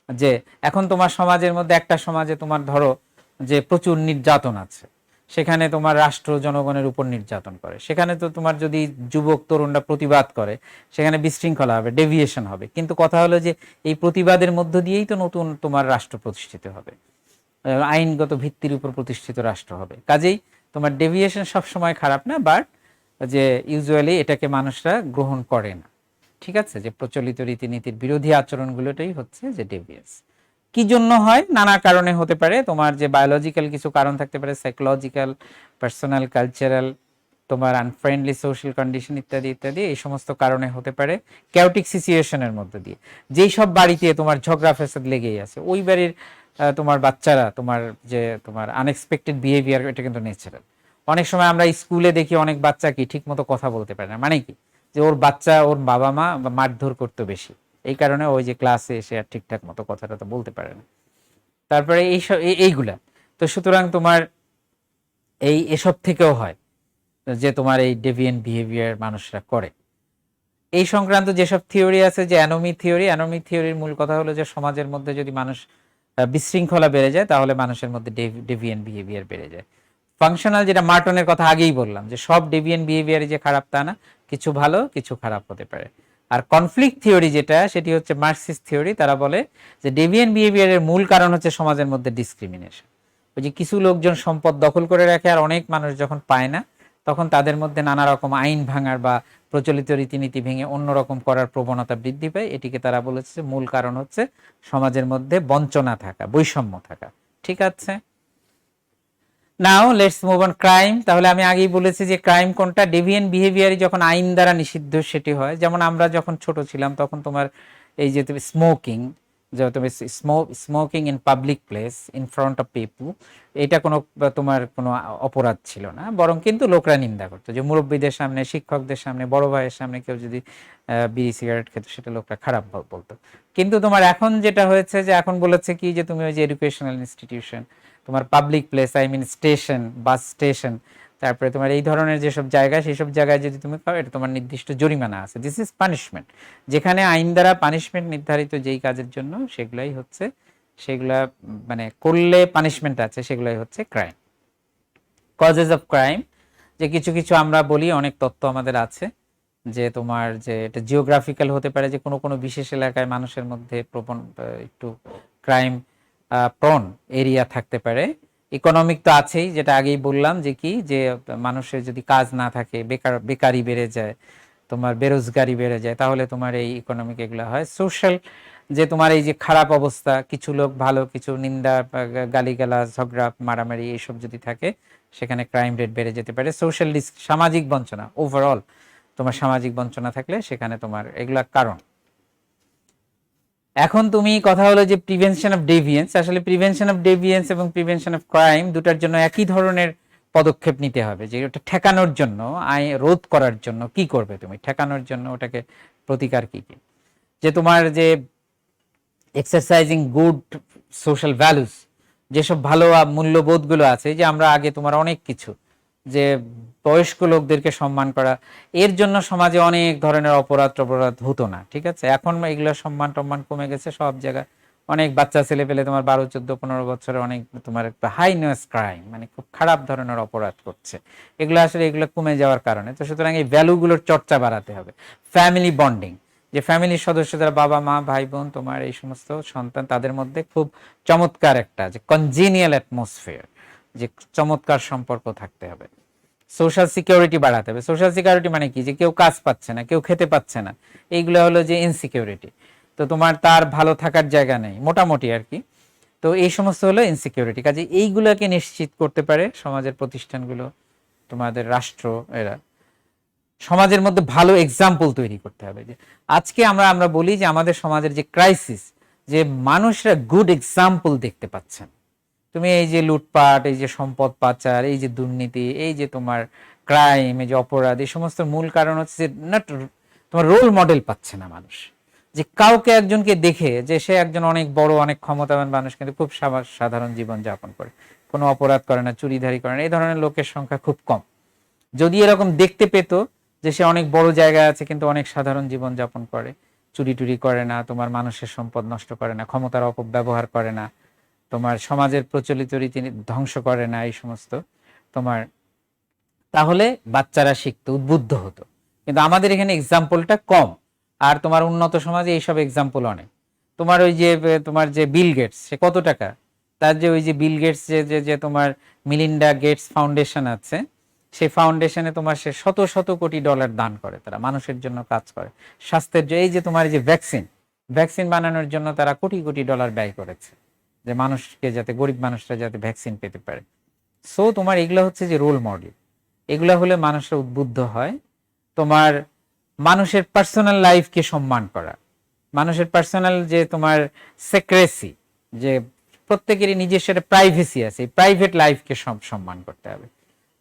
যে এখন তোমার সমাজের মধ্যে একটা সমাজে তোমার ধরো যে প্রচুর নির্যাতন আছে, সেখানে তোমার রাষ্ট্র জনগণের উপর নির্যাতন করে, সেখানে তো তোমার যদি যুবক তরুণরা প্রতিবাদ করে সেখানে বিশৃঙ্খলা হবে, ডেভিয়েশন হবে। কিন্তু কথা হলো যে এই প্রতিবাদের মধ্য দিয়েই তো নতুন তোমার রাষ্ট্র প্রতিষ্ঠিত হবে, আইনগত ভিত্তির উপর প্রতিষ্ঠিত রাষ্ট্র হবে। কাজেই তোমার ডেভিয়েশন সবসময় খারাপ না, বাট যে ইউজুয়ালি এটাকে মানুষরা গ্রহণ করে না। ঠিক আছে, যে প্রচলিত রীতিনীতির বিরোধী আচরণগুলোটাই হচ্ছে যে ডেভিয়েন্স। কি জন্য হয়? নানা কারণে হতে পারে। তোমার যে বায়োলজিক্যাল কিছু কারণ থাকতে পারে, সাইকোলজিক্যাল, পার্সোনাল, কালচারাল, তোমার আনফ্রেন্ডলি সোশ্যাল কন্ডিশন ইত্যাদি ইত্যাদি, এই সমস্ত কারণে হতে পারে। ক্যাওটিক সিচুয়েশনের মধ্যে দিয়ে যেই সব বাড়িতে তোমার ঝগড়া ফ্যাসাদ লেগেই আছে, ওই বাড়ির তোমার বাচ্চারা তোমার যে তোমার আনএক্সপেক্টেড বিহেভিয়ার, এটা কিন্তু ন্যাচারাল। অনেক সময় আমরা স্কুলে দেখি অনেক বাচ্চা কি ঠিক মতো কথা বলতে পারে না, মানে কি যে ওর বাচ্চা ওর বাবা মা মারধর করতে বেশি, এই কারণে ওই যে ক্লাসে এসে আর ঠিকঠাক মতো কথাটা তো বলতে পারে না। তারপরে এইগুলা তো, সুতরাং তোমার এসব থেকেও হয় যে তোমার এই ডেভিয়েন্ট বিহেভিয়ার মানুষরা করে। এই সংক্রান্ত যেসব থিওরি আছে, যে অ্যানোমি থিওরির মূল কথা হলো যে সমাজের মধ্যে যদি মানুষ বিশৃঙ্খলা বেড়ে যায় তাহলে মানুষের মধ্যে ডেভিয়েন্ট বিহেভিয়ার বেড়ে যায়। ফাংশনাল, যেটা মার্টনের কথা আগেই বললাম, যে সব ডেভিয়েন্ট বিহেভিয়ারই যে খারাপ তা না, কিছু ভালো কিছু খারাপ হতে পারে। আর কনফ্লিক্ট থিওরি যেটা, সেটি হচ্ছে মার্কসিস্ট থিওরি। তারা বলে যে ডেভিয়েন্ট বিহেভিয়ারের মূল কারণ হচ্ছে সমাজের মধ্যে ডিসক্রিমিনেশন। ওই যে কিছু লোকজন সম্পদ দখল করে রাখে আর অনেক মানুষ যখন পায় না, তখন তাদের মধ্যে নানা রকম আইন ভাঙার বা প্রচলিত রীতিনীতি ভেঙে অন্যরকম করার প্রবণতা বৃদ্ধি পায়। এটিকে তারা বলেছে মূল কারণ হচ্ছে সমাজের মধ্যে বঞ্চনা থাকা, বৈষম্য থাকা। ঠিক আছে, now let's move on crime. তাহলে আমি আগেই বলেছি যে ক্রাইম কোনটা, ডেভিয়েন্ট বিহেভিয়ারই যখন আইন দ্বারা নিষিদ্ধ সেটি হয়। যেমন আমরা যখন ছোট ছিলাম তখন তোমার এই যে তুমি স্মোকিং, যে তুমি smoking in public place in front of people, এটা কোনো তোমার কোনো অপরাধ ছিল না, বরং কিন্তু লোকরা নিন্দা করতো। যে মুরব্বীদের সামনে, শিক্ষকদের সামনে, বড় ভাইয়ের সামনে কেউ যদি বিড়ি সিগারেট খেত সেটা লোকরা খারাপ বলতো। কিন্তু তোমার এখন যেটা হয়েছে, যে এখন বলেছে কি যে তুমি ওই যে এডুকেশনাল ইনস্টিটিউশন, তোমার public place, I mean station, bus station, তারপরে তোমার এই ধরনের যেসব জায়গা, সেই সব জায়গায় যদি তুমি খাও, এটা তোমার নির্দিষ্ট জরিমানা আছে। This is punishment. যেখানে আইন দ্বারা পানিশমেন্ট নির্ধারিত যেই কাজের জন্য, সেগুলাই হচ্ছে সেগুলা মানে করলে পানিশমেন্ট আছে, সেগুলাই হচ্ছে ক্রাইম। কজেস অফ ক্রাইম, যে কিছু কিছু আমরা বলি, অনেক তত্ত্ব আমাদের আছে যে তোমার যে এটা জিওগ্রাফিক্যাল হতে পারে, যে কোনো কোনো বিশেষ এলাকায় মানুষের মধ্যে প্রবণ একটু ক্রাইম প্রন এরিয়া থাকতে পারে। ইকোনমিক তো আছেই, যেটা আগেই বললাম যে কি, যে মানুষের যদি কাজ না থাকে, বেকারি বেড়ে যায়, তোমার বেরোজগারি বেড়ে যায়, তাহলে তোমার এই ইকোনমিক এগুলো হয়। সোশ্যাল, যে তোমার এই যে খারাপ অবস্থা, কিছু লোক ভালো, কিছু নিন্দা, গালিগালাজ, ঝগড়া, মারামারি এইসব যদি থাকে, সেখানে ক্রাইম রেট বেড়ে যেতে পারে। সোশ্যাল সামাজিক বঞ্চনা, ওভারঅল তোমার সামাজিক বঞ্চনা থাকলে সেখানে তোমার এগুলা কারণ। এখন তুমি কথা হলো যে প্রিভেনশন অফ ডেভিয়েন্স, আসলে প্রিভেনশন অফ ডেভিয়েন্স এবং প্রিভেনশন অফ ক্রাইম দুটার জন্য একই ধরনের পদক্ষেপ নিতে হবে। যে ওটা ঠেকানোর জন্য, রোধ করার জন্য কি করবে তুমি, ঠেকানোর জন্য ওটাকে প্রতিকার কি কি, যে তোমার যে এক্সারসাইজিং গুড সোশ্যাল ভ্যালুস, যেসব ভালো মূল্যবোধগুলো আছে, যে আমরা আগে তোমার অনেক কিছু, যে বয়স্ক লোকদেরকে সম্মান করা, এর জন্য সমাজে অনেক ধরনের অপরাধ টপরাধ হতো না, ঠিক আছে? এখন এগুলো সম্মান টম্মান কমে গেছে সব জায়গায়। অনেক বাচ্চা ছেলে পেলে তোমার 12, 14, 15 বছরে অনেক তোমার একটা হাইনেস ক্রাইম, মানে খুব খারাপ ধরনের অপরাধ করছে। এগুলো আসলে এগুলো কমে যাওয়ার কারণে। তো সুতরাং এই ভ্যালুগুলোর চর্চা বাড়াতে হবে। ফ্যামিলি বন্ডিং, যে ফ্যামিলির সদস্য যারা বাবা মা ভাই বোন তোমার এই সমস্ত সন্তান, তাদের মধ্যে খুব চমৎকার একটা যে কনজিনিয়াল অ্যাটমসফিয়ার, যে চমৎকার সম্পর্ক থাকতে হবে। সোশ্যাল সিকিউরিটি বাড়াতে হবে। সোশ্যাল সিকিউরিটি মানে কি, যে কেউ কাজ পাচ্ছে না, কেউ খেতে পাচ্ছে না, এইগুলো হলো যে ইনসিকিউরিটি। তো তোমার তার ভালো থাকার জায়গা নেই, মোটামুটি আর কি। তো এই সমস্ত হলো ইনসিকিউরিটি। কাজে এইগুলোকে নিশ্চিত করতে পারে সমাজের প্রতিষ্ঠানগুলো, তোমাদের রাষ্ট্র, এরা সমাজের মধ্যে ভালো এক্সাম্পল তৈরি করতে হবে। যে আজকে আমরা বলি যে আমাদের সমাজের যে ক্রাইসিস, যে মানুষরা গুড এক্সাম্পল দেখতে পাচ্ছেন। তুমি এই যে লুটপাট, এই যে সম্পদ পাচার, এই যে দুর্নীতি, এই যে তোমার ক্রাইম, এই যে অপরাধ, এই সমস্ত মূল কারণ হচ্ছে যে তোমার রোল মডেল পাচ্ছে না মানুষ। যে কাউকে একজনকে দেখে, যে সে একজন অনেক বড় অনেক ক্ষমতাবান মানুষ, কিন্তু খুব সাধারণ জীবন যাপন করে, কোনো অপরাধ করে না, চুরিধারি করে না, এই ধরনের লোকের সংখ্যা খুব কম। যদি এরকম দেখতে পেত যে সে অনেক বড় জায়গায় আছে কিন্তু অনেক সাধারণ জীবন যাপন করে, চুরি টুরি করে না, তোমার মানুষের সম্পদ নষ্ট করে না, ক্ষমতার অপব্যবহার করে না, তোমার সমাজের প্রচলিত রীতি ধ্বংস করে না, এই সমস্ত তোমার, তাহলে বাচ্চারা শিখতো, উদ্বুদ্ধ হতো। কিন্তু আমাদের এখানে এক্সাম্পলটা কম। আর তোমার উন্নত সমাজে এইসব এক্সাম্পল অনেক। তোমার ওই যে তোমার যে বিল গেটস, সে কত টাকা, তার যে ওই যে বিল গেটস, যে যে যে তোমার মিলিন্ডা গেটস ফাউন্ডেশন আছে, সেই ফাউন্ডেশনে তোমার সে শত শত কোটি ডলার দান করে, তারা মানুষের জন্য কাজ করে। স্বাস্থ্যের যে এই যে তোমার যে ভ্যাকসিন, ভ্যাকসিন বানানোর জন্য তারা কোটি কোটি ডলার ব্যয় করেছে, যে মানুষকে যাতে, গরিব মানুষরা যাতে ভ্যাকসিন পেতে পারে। সো তোমার এগুলো হচ্ছে যে রোল মডেল, এগুলা হলে মানুষরা উদ্বুদ্ধ হয়। তোমার মানুষের পার্সোনাল লাইফকে সম্মান করা, মানুষের পার্সোনাল যে তোমার সেক্রেসি, যে প্রত্যেকেরই নিজস্ব একটা প্রাইভেসি আছে, এই প্রাইভেট লাইফকে সম্মান করতে হবে।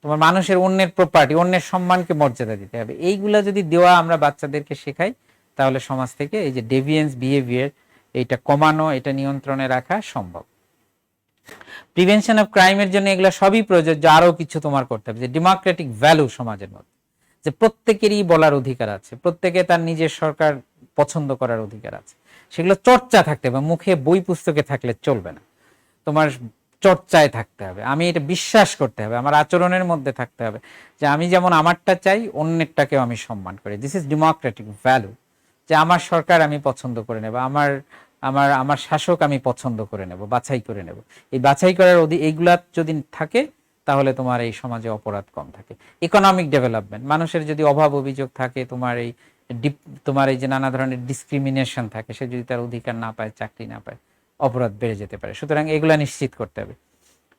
তোমার মানুষের অন্যের প্রপার্টি, অন্যের সম্মানকে মর্যাদা দিতে হবে। এইগুলা যদি দেওয়া আমরা বাচ্চাদেরকে শেখাই, তাহলে সমাজ থেকে এই যে ডেভিয়েন্স বিহেভিয়ার, এইটা কমানো, এটা নিয়ন্ত্রণে রাখা সম্ভব। প্রিভেনশন অফ ক্রাইমের জন্য এগুলো সবই প্রযোজ্য। আরো কিছু তোমার করতে হবে, যে ডেমোক্রেটিক ভ্যালু সমাজের মধ্যে, যে প্রত্যেকেরই বলার অধিকার আছে, প্রত্যেকে তার নিজের সরকার পছন্দ করার অধিকার আছে, সেগুলো চর্চা থাকতে হবে। মুখে বই পুস্তকে থাকলে চলবে না, তোমার চর্চায় থাকতে হবে। আমি এটা বিশ্বাস করতে হবে, আমার আচরণের মধ্যে থাকতে হবে, যে আমি যেমন আমারটা চাই, অন্যেরটাকেও আমি সম্মান করি। This is Democratic value. যে আমার সরকার আমি পছন্দ করে নেব, আমার আমার আমার শাসক আমি পছন্দ করে নেব, বাছাই করে নেব। এই বাছাই করার এইগুলা যদি থাকে, তাহলে তোমার এই সমাজে অপরাধ কম থাকে। ইকোনমিক ডেভেলপমেন্ট, মানুষের যদি অভাব অভিযোগ থাকে, তোমার এই তোমার এই যে নানা ধরনের ডিসক্রিমিনেশন থাকে, সে যদি তার অধিকার না পায়, চাকরি না পায়, অপরাধ বেড়ে যেতে পারে। সুতরাং এগুলা নিশ্চিত করতে হবে।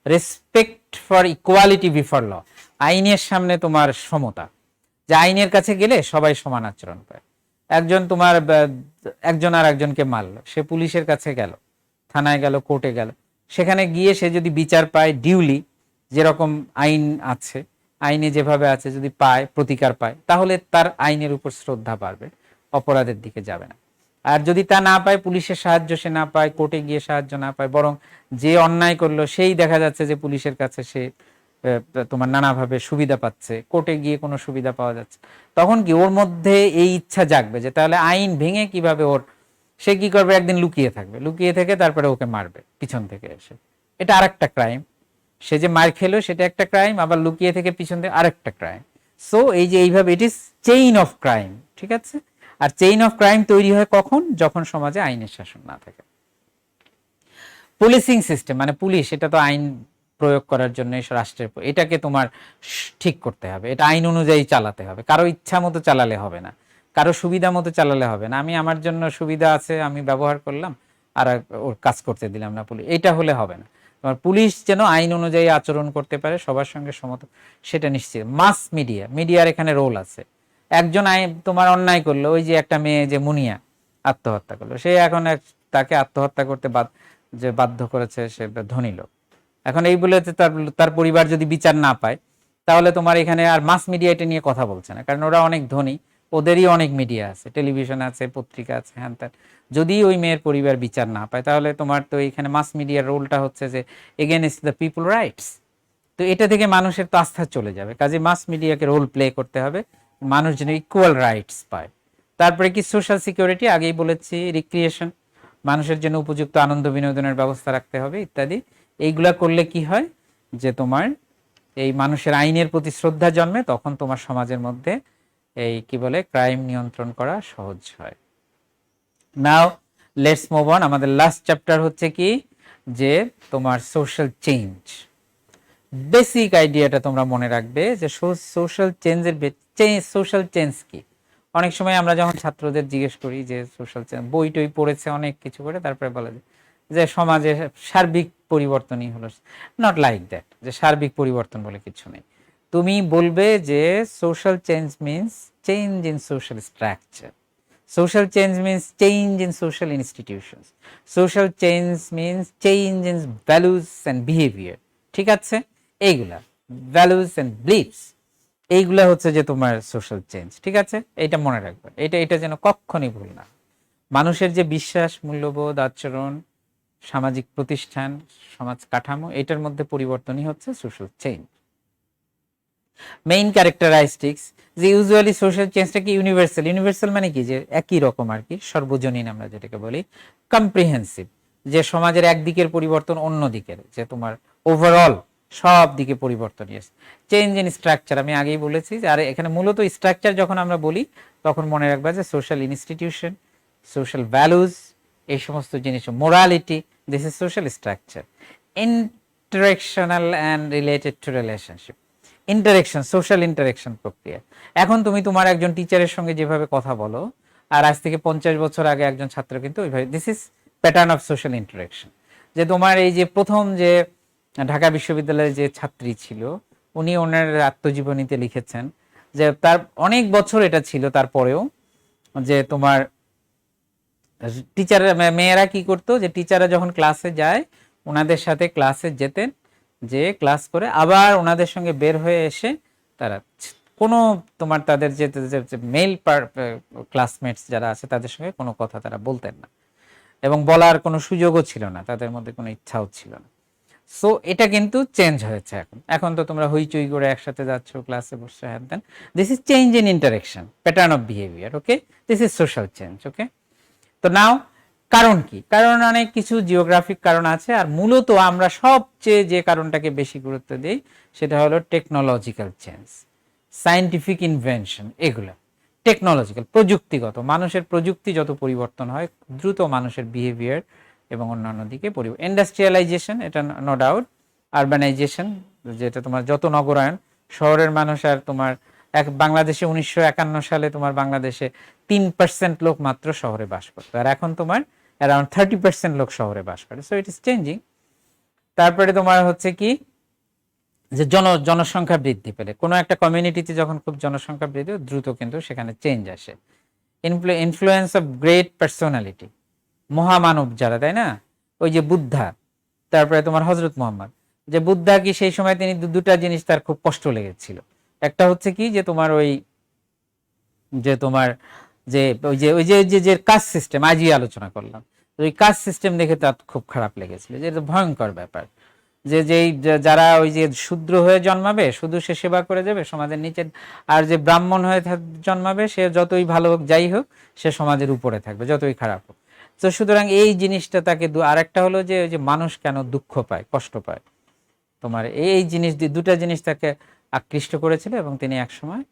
Respect for equality before law, আইনের সামনে তোমার সমতা, যে আইনের কাছে গেলে সবাই সমান আচরণ পায়। একজন তোমার একজন আর একজনকে মারলো, সে পুলিশের কাছে গেল, থানায় গেল, কোর্টে গেল, সেখানে গিয়ে সে যদি বিচার পায় ডিউলি, যেরকম আইন আছে, আইনে যেভাবে আছে, যদি পায়, প্রতিকার পায়, তাহলে তার আইনের উপর শ্রদ্ধা বাড়বে, অপরাধের দিকে যাবে না। আর যদি তা না পায়, পুলিশের সাহায্য সে না পায়, কোর্টে গিয়ে সাহায্য না পায়, বরং যে অন্যায় করলো সেই দেখা যাচ্ছে যে পুলিশের কাছে সে তোমার নানাভাবে সুবিধা পাচ্ছে, কোর্টে গিয়ে কোনো সুবিধা পাওয়া যাচ্ছে, তখন কি ওর মধ্যে এই ইচ্ছা জাগবে যে তাহলে আইন ভেঙে কিভাবে ওর সে কি করবে, একদিন লুকিয়ে থাকবে, লুকিয়ে থেকে তারপরে ওকে মারবে পিছন থেকে এসে, এটা আরেকটা ক্রাইম। সে যে মার খেলো সেটা একটা ক্রাইম, আবার লুকিয়ে থেকে পিছন থেকে আরেকটা ক্রাইম। সো এই যে এইভাবে it is chain of crime, ঠিক আছে। আর চেইন অফ ক্রাইম তৈরি হয় কখন, যখন সমাজে আইনের শাসন না থাকে। পুলিশিং সিস্টেম মানে পুলিশ, এটা তো আইন প্রয়োগ করার জন্য রাষ্ট্রের, এটাকে তোমার ঠিক করতে হবে, এটা আইন অনুযায়ী চালাতে হবে, কারো ইচ্ছা মতো চালালে হবে না, কারো সুবিধা মতো চালালে হবে না। আমি আমার জন্য সুবিধা আছে আমি ব্যবহার করলাম আর ওর কাজ করতে দিলাম না পুলিশ, এইটা হলে হবে না। তোমার পুলিশ যেন আইন অনুযায়ী আচরণ করতে পারে, সবার সঙ্গে সমত, সেটা নিশ্চিত। মাস মিডিয়া, মিডিয়ার এখানে রোল আছে। একজন তোমার অন্যায় করলো, ওই যে একটা মেয়ে যে মুনিয়া আত্মহত্যা করলো, সে এখন তাকে আত্মহত্যা করতে যে বাধ্য করেছে সে ধনী লোক। এখন এই বলে তার তার পরিবার যদি বিচার না পায়, তাহলে তোমার এখানে আর মাস মিডিয়া এটা নিয়ে কথা বলছে না, কারণ ওরা অনেক ধনী, ওদেরই অনেক মিডিয়া আছে, টেলিভিশন আছে, পত্রিকা আছে, হ্যান ত্যান। যদি ওই মেয়ের পরিবার বিচার না পায়, তাহলে তোমার তো এখানে মাস মিডিয়ার রোলটা হচ্ছে যে এগেইনস্ট দ্য পিপল রাইটস। তো এটা থেকে মানুষের তো আস্থা চলে যাবে, কাজে মাস মিডিয়াকে রোল প্লে করতে হবে, মানুষ যেন ইকুয়াল রাইটস পায়। তারপরে কি সোশ্যাল সিকিউরিটি, আগেই বলেছি, রিক্রিয়েশন, মানুষের জন্য উপযুক্ত আনন্দ বিনোদনের ব্যবস্থা রাখতে হবে ইত্যাদি। এইগুলা করলে কি হয় যে তোমার এই মানুষের আইনের প্রতি শ্রদ্ধা জন্মে, তখন তোমার সমাজের মধ্যে এই কি বলে ক্রাইম নিয়ন্ত্রণ করা সহজ হয়। Now let's move on. আমাদের লাস্ট চ্যাপ্টার হচ্ছে কি, যে তোমার সোশ্যাল চেঞ্জ। বেসিক আইডিয়াটা তোমরা মনে রাখবে যে সোশ্যাল চেঞ্জের সোশ্যাল চেঞ্জ কি। অনেক সময় আমরা যখন ছাত্রদের জিজ্ঞেস করি যে সোশ্যাল চেঞ্জ, বই টই পড়েছে অনেক কিছু করে, তারপরে বলে যে সমাজে সার্বিক পরিবর্তনই হলো। নট লাইক দ্যাট, যে সার্বিক পরিবর্তন বলে কিছু নেই। তুমি বলবে যে social change means change in social structure, social change means change in social institutions, social change means change in values and behavior, ঠিক আছে। এইগুলা ভ্যালুস এন্ড বিলিফস, এইগুলা হচ্ছে যে তোমার সোশ্যাল চেঞ্জ, ঠিক আছে। এইটা মনে রাখবে, এটা যেন কখনই ভুল না। মানুষের যে বিশ্বাস, মূল্যবোধ, আচরণ, সামাজিক প্রতিষ্ঠান, সমাজ কাঠামো, এটার মধ্যে পরিবর্তনই হচ্ছে সোশ্যাল চেঞ্জ। মেইন ক্যারেক্টারিস্টিক্স, যে ইউজুয়ালি সোশ্যাল চেঞ্জটা কি ইউনিভার্সাল, ইউনিভার্সাল মানে কি যে একই রকম আর কি, সর্বজনীন আমরা যেটাকে বলি। কম্প্রিহেন্সিভ, যে সমাজের একদিকের পরিবর্তন অন্য দিকের, যে তোমার ওভারঅল সব দিকে পরিবর্তন এসে। চেঞ্জ ইন স্ট্রাকচার, আমি আগেই বলেছি যে, আর এখানে মূলত স্ট্রাকচার যখন আমরা বলি তখন মনে রাখবা যে সোশ্যাল ইনস্টিটিউশন, সোশ্যাল ভ্যালুজ, এই সমস্ত জিনিস, morality, this is social structure. Interactional and related to relationship, interaction, social interaction প্রক্রিয়া। এখন তুমি তোমার একজন টিচারের সঙ্গে যেভাবে কথা বলো, আর আজ থেকে 50 বছর আগে একজন ছাত্র কিন্তু ওইভাবে, this is pattern of social interaction. যে তোমার এই যে প্রথম যে ঢাকা বিশ্ববিদ্যালয়ের যে ছাত্রী ছিল, উনি ওনার আত্মজীবনীতে লিখেছেন যে তার অনেক বছর এটা ছিল, তারপরেও যে তোমার টিচার, মেয়েরা কি করতো, যে টিচাররা যখন ক্লাসে যায় ওনাদের সাথে ক্লাসে যেতেন, যে ক্লাস করে আবার ওনাদের সঙ্গে বের হয়ে এসে তারা কোনো তোমার তাদের যে মেল ক্লাসমেটস যারা আছে তাদের সঙ্গে কোনো কথা তারা বলতেন না, এবং বলার কোনো সুযোগও ছিল না, তাদের মধ্যে কোনো ইচ্ছাও ছিল না। সো এটা কিন্তু চেঞ্জ হয়েছে। এখন এখন তো তোমরা হইচই করে একসাথে যাচ্ছ, ক্লাসে বসছো, হ্যান ত্যান। This is change in interaction, pattern of behaviour, okay, this is social change, okay. তো নাও কারণ কি, কারণ অনেক কিছু জিওগ্রাফিক কারণ আছে, আর মূলত আমরা সবচেয়ে যে কারণটাকে বেশি গুরুত্ব দিই সেটা হলো টেকনোলজিক্যাল চেঞ্জ, সায়েন্টিফিক ইনভেনশন, এগুলো টেকনোলজিক্যাল, প্রযুক্তিগত। মানুষের প্রযুক্তি যত পরিবর্তন হয়, দ্রুত মানুষের বিহেভিয়ার এবং অন্যান্য দিকে পরিবর্তন। ইন্ডাস্ট্রিয়ালাইজেশন, এটা নো ডাউট। আরবানাইজেশন, যেটা তোমার যত নগরায়ন, শহরের মানুষ, আর তোমার বাংলাদেশে 1951 সালে তোমার বাংলাদেশে 3% লোক মাত্র শহরে বাস করতো, আর এখন তোমার অ্যারাউন্ড 30% লোক শহরে বাস করে। So it is changing. তারপরে তোমার হচ্ছে কি, যে জনসংখ্যা বৃদ্ধি পেলে, কোনো একটা কমিউনিটিতে যখন খুব জনসংখ্যা বৃদ্ধি, দ্রুত কিন্তু সেখানে চেঞ্জ আসে। ইনফ্লুয়েন্স অফ গ্রেট পার্সোনালিটি, মহামানব যারা, তাই না, ওই যে বুদ্ধা, তারপরে তোমার হজরত মোহাম্মদ, যে বুদ্ধা কি সেই সময় তিনি দুটা জিনিস তার খুব কষ্ট লেগেছিল। একটা হচ্ছে কি যে তোমার ওই যে তোমার যে ওই যে ওই যে যে কাস্ট সিস্টেম, আজই আলোচনা করলাম, ওই কাস্ট সিস্টেম দেখে তার খুব খারাপ লেগেছিল, যে এটা ভয়ঙ্কর ব্যাপার, যে যেই যারা ওই যে শূদ্র হয়ে জন্মাবে শুধু সে সেবা করে যাবে সমাজের নিচে, আর যে ব্রাহ্মণ হয়ে জন্মাবে সে যতই ভালো হোক যাই হোক সে সমাজের উপরে থাকবে, যতই খারাপ হোক। তো সুতরাং এই জিনিসটা তাকে আরেকটা হলো যে ওই যে মানুষ কেন দুঃখ পায়, কষ্ট পায়, তোমার এই জিনিস দুটা জিনিস তাকে আকৃষ্ট করেছিল, এবং তিনি একসময়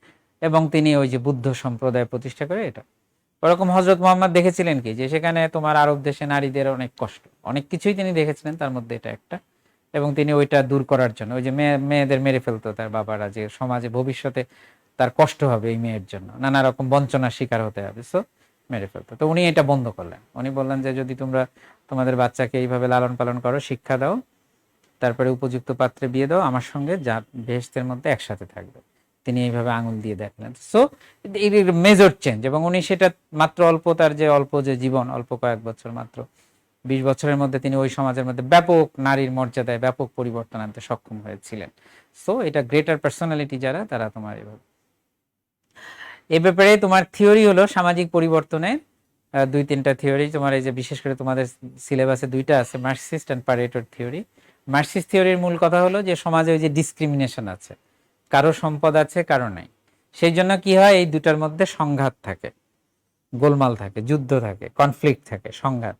এবং তিনি ওই যে বুদ্ধ সম্প্রদায় প্রতিষ্ঠা করে এটা। ওরকম হযরত মুহাম্মদ দেখেছিলেন কি যে সেখানে তোমার আরব দেশে নারীদের অনেক কষ্ট, অনেক কিছুই তিনি দেখেছিলেন, তার মধ্যে এটা একটা। এবং তিনি ওইটা দূর করার জন্য ওই যে মেয়েদের মেরে ফেলতো তার বাবারা, যে সমাজে ভবিষ্যতে তার কষ্ট হবে এই মেয়ের জন্য, নানা রকম বঞ্চনার শিকার হতে হবে, সো মেরে ফেলতো। তো উনি এটা বন্ধ করলেন। উনি বললেন যে যদি তোমরা তোমাদের বাচ্চাকে এইভাবে লালন পালন করো, শিক্ষা দাও, তারপরে উপযুক্ত পাত্রে বিয়ে দাও, আমার সঙ্গে যা বেহেশতের মধ্যে একসাথে থাকবে। তিনি এইভাবে আঙুল দিয়ে দেখলেন। সো মেজর চেঞ্জ, এবং উনি সেটা মাত্র অল্প, তার যে অল্প যে জীবন, অল্প কয়েক বছর, মাত্র 20 বছরের মধ্যে তিনি ওই সমাজের মধ্যে ব্যাপক নারীর মর্যাদায় ব্যাপক পরিবর্তন আনতে সক্ষম হয়েছিলেন। সো এটা গ্রেটার পার্সোনালিটি যারা, তারা তোমার এভাবে। এ ব্যাপারে তোমার থিওরি হলো সামাজিক পরিবর্তনের 2-3টা থিওরি তোমার, এই যে বিশেষ করে তোমাদের সিলেবাসে 2টা আছে, মার্কসিস্ট অ্যান্ড প্যারেটোর থিওরি। মার্কসিস্ট থিওরির মূল কথা হলো যে সমাজে ওই যে ডিসক্রিমিনেশন আছে, কারো সম্পদ আছে কারো নাই, সেই জন্য কি হয় এই দুটার মধ্যে সংঘাত থাকে, গোলমাল থাকে, যুদ্ধ থাকে, কনফ্লিক্ট থাকে, সংঘাত।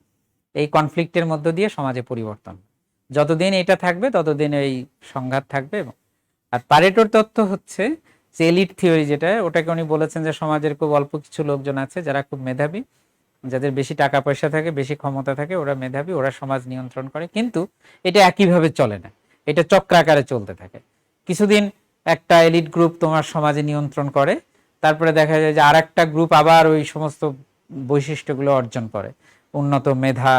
এই কনফ্লিক্টের মধ্য দিয়ে সমাজে পরিবর্তন, যতদিন এটা থাকবে ততদিন এই সংঘাত থাকবে। আর প্যারেটোর তত্ত্ব হচ্ছে যে এলিট থিওরি, যেটা ওটাকে উনি বলেছেন যে সমাজের খুব অল্প কিছু লোকজন আছে যারা খুব মেধাবী, যাদের বেশি টাকা পয়সা থাকে, বেশি ক্ষমতা থাকে, ওরা মেধাবী, ওরা সমাজ নিয়ন্ত্রণ করে, কিন্তু এটা একইভাবে চলে না, এটা চক্রাকারে চলতে থাকে। কিছুদিন একটা এলিট গ্রুপ তোমার সমাজে নিয়ন্ত্রণ করে, তারপরে দেখা যায় যে আর একটা গ্রুপ আবার ওই সমস্ত বৈশিষ্ট্যগুলো অর্জন করে, উন্নত মেধা,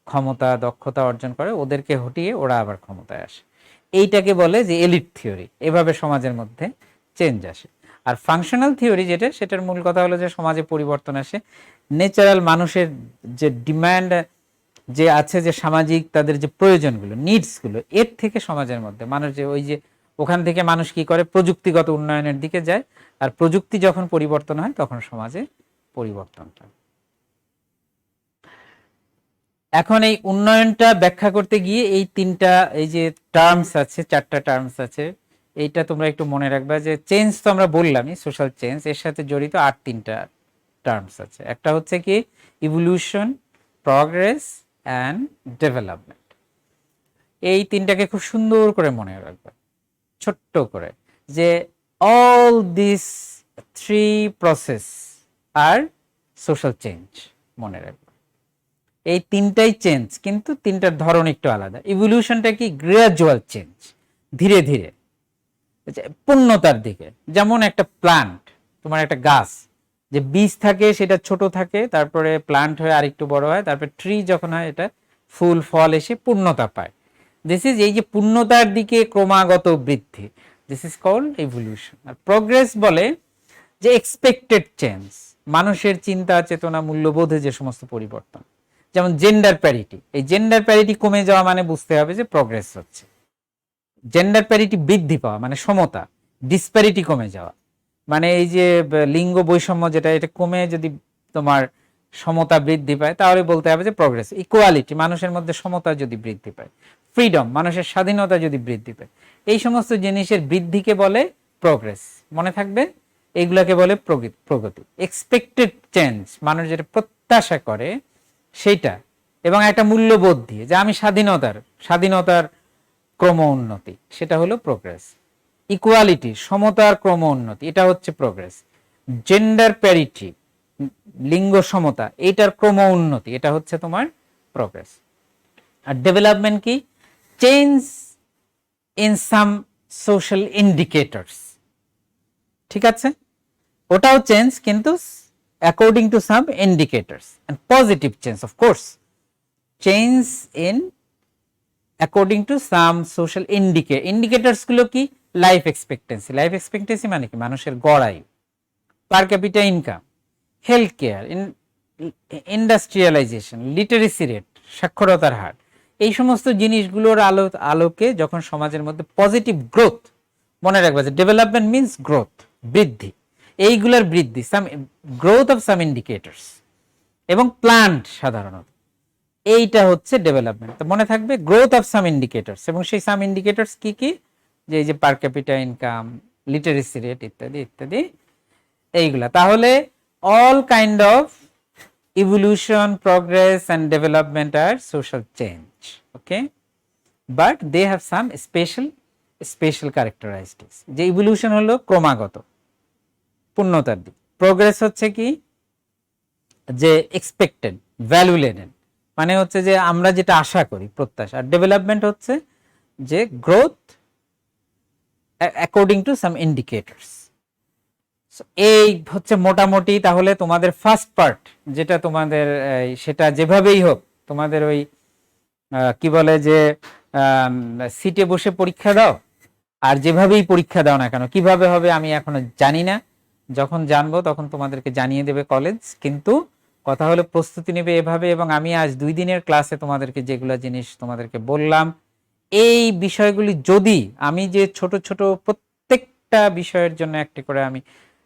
ক্ষমতা, দক্ষতা অর্জন করে, ওদেরকে হটিয়ে ওরা আবার ক্ষমতায় আসে। এইটাকে বলে যে এলিট থিওরি। এভাবে সমাজের মধ্যে চেঞ্জ আসে। আর ফাংশনাল থিওরি যেটা, সেটার মূল কথা হলো যে সমাজে পরিবর্তন আসে ন্যাচারাল মানুষের যে ডিমান্ড যে আছে, যে সামাজিক তাদের যে প্রয়োজনগুলো, নিডসগুলো, এর থেকে সমাজের মধ্যে মানুষ যে ওই যে ওখান থেকে মানুষ কি করে প্রযুক্তিগত উন্নয়নের দিকে যায়, আর প্রযুক্তি যখন পরিবর্তন হয় তখন সমাজে পরিবর্তন হয়। এখন এই উন্নয়নটা ব্যাখ্যা করতে গিয়ে এই 3টা এই যে টার্মস আছে, 4টা টার্মস আছে, এইটা তোমরা একটু মনে রাখবা যে চেঞ্জ তো আমরা বললামই, সোশ্যাল চেঞ্জ, এর সাথে জড়িত আর 3টা টার্মস আছে। একটা হচ্ছে কি ইভলিউশন, প্রগ্রেস অ্যান্ড ডেভেলপমেন্ট। এই 3টাকে খুব সুন্দর করে মনে রাখবা, ছোট্ট করে, যে অল দিস 3 প্রসেস আর সোশ্যাল চেঞ্জ। মনে রাখবা এই 3টাই চেঞ্জ, কিন্তু 3টার ধরন একটু আলাদা। ইভলিউশনটা কি গ্রাজুয়াল চেঞ্জ, ধীরে ধীরে পূর্ণতার দিকে। যেমন একটা প্লান্ট, তোমার একটা গাছ, যে বীজ থাকে সেটা ছোট থাকে, তারপরে প্লান্ট হয়ে আরেকটু বড় হয়, তারপরে ট্রি যখন হয় এটা ফুল ফল এসে পূর্ণতা পায়। দিস ইজ এই যে পূর্ণতার দিকে ক্রমাগত বৃদ্ধি, দিস ইজ কল্ড ইভলিউশন। আর প্রোগ্রেস বলে যে এক্সপেক্টেড চেঞ্জ, মানুষের চিন্তা চেতনা মূল্যবোধে যে সমস্ত পরিবর্তন। যেমন জেন্ডার প্যারিটি, এই জেন্ডার প্যারিটি কমে যাওয়া মানে বুঝতে হবে যে প্রোগ্রেস হচ্ছে। জেন্ডার প্যারিটি বৃদ্ধি পাওয়া মানে সমতা, ডিসপ্যারিটি কমে যাওয়া মানে এই যে লিঙ্গ বৈষম্য যেটা, এটা কমে যদি তোমার সমতা বৃদ্ধি পায় তাহলে বলতে হবে যে প্রোগ্রেস। ইকুয়ালিটি, মানুষের মধ্যে সমতা যদি বৃদ্ধি পায়। ফ্রিডম, মানুষের স্বাধীনতা যদি বৃদ্ধি পায়। এই সমস্ত জিনিসের বৃদ্ধিকে বলে প্রোগ্রেস। মনে থাকবে এইগুলাকে বলে প্রগতি। এক্সপেক্টেড চেঞ্জ, মানুষ যেটা প্রত্যাশা করে সেইটা, এবং একটা মূল্যবোধ দিয়ে যে আমি স্বাধীনতার ক্রম উন্নতি, সেটা হলো প্রোগ্রেস। ইকুয়ালিটি, সমতার ক্রম উন্নতি, এটা হচ্ছে প্রোগ্রেস। জেন্ডার প্যারিটি, লিঙ্গ সমতা, এটার ক্রম উন্নতি, এটা হচ্ছে তোমার প্রোগ্রেস। আর ডেভেলপমেন্ট কি? Change in some social indicators. ঠিক আছে, ওটাও চেঞ্জ, কিন্তু according to some indicators, and positive change of course. Change in according to some social indicators গুলো কি? Life expectancy. লাইফ এক্সপেক্টেন্সি মানে কি? মানুষের গড় আয়ু, পার capital income, health care, industrialisation, literacy rate, সাক্ষরতার হার, এই সমস্ত জিনিসগুলোর আলোকে যখন সমাজের মধ্যে পজিটিভ গ্রোথ, মনে রাখবা যে ডেভেলপমেন্ট মিনস গ্রোথ, বৃদ্ধি, এইগুলার বৃদ্ধি, সাম গ্রোথ অফ সাম ইন্ডিকেটরস, এবং প্ল্যান্ট সাধারণত, এইটা হচ্ছে ডেভেলপমেন্ট। তো মনে থাকবে গ্রোথ অফ সাম ইন্ডিকেটরস, এবং সেই সাম ইন্ডিকেটরস কি কি? যে এই যে পার ক্যাপিটা ইনকাম, লিটারেসি রেট, ইত্যাদি ইত্যাদি, এইগুলা। তাহলে all kind of evolution, progress and development are social change. Okay, but they have some special characteristics. যে ইভলিউশন হলো ক্রমাগত পূর্ণতার দিক, প্রোগ্রেস হচ্ছে কি যে এক্সপেক্টেড ভ্যালু লেনেন, মানে হচ্ছে যে আমরা যেটা আশা করি প্রত্যাশা, আর ডেভেলপমেন্ট হচ্ছে যে growth according to some indicators. এই হচ্ছে মোটামুটি তাহলে তোমাদের ফার্স্ট পার্ট, যেটা তোমাদের সেটা যেভাবেই হোক তোমাদের ওই কি বলে যে সিটে বসে পরীক্ষা দাও, আর যেভাবেই পরীক্ষা দাও না কেন কিভাবে হবে আমি এখনো জানি না, যখন জানবো তখন তোমাদেরকে জানিয়ে দেবে কলেজ। কিন্তু কথা হলো প্রস্তুতি নেবে এভাবে, এবং আমি আজ 2 দিনের ক্লাসে তোমাদেরকে যেগুলো জিনিস তোমাদেরকে বললাম, এই বিষয়গুলি যদি আমি যে ছোট ছোট প্রত্যেকটা বিষয়ের জন্য একটা করে আমি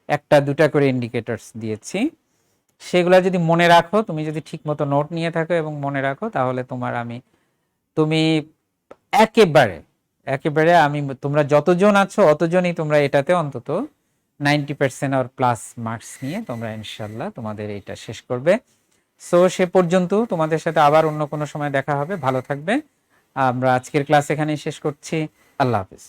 1-2টা করে ইন্ডিকেটরস দিয়েছি, সেগুলো যদি মনে রাখো, তুমি যদি ঠিক মতো নোট নিয়ে থাকো এবং মনে রাখো, তাহলে তুমি একেবারে একেবারে আমি তোমরা যতজন আছো অতজনই তোমরা এটাতে অন্তত 90% আর প্লাস মার্কস নিয়ে তোমরা ইনশাল্লাহ তোমাদের এটা শেষ করবে। সো সে পর্যন্ত তোমাদের সাথে আবার অন্য কোনো সময় দেখা হবে। ভালো থাকবে। আমরা আজকের ক্লাস এখানেই শেষ করছি। আল্লাহ হাফিজ।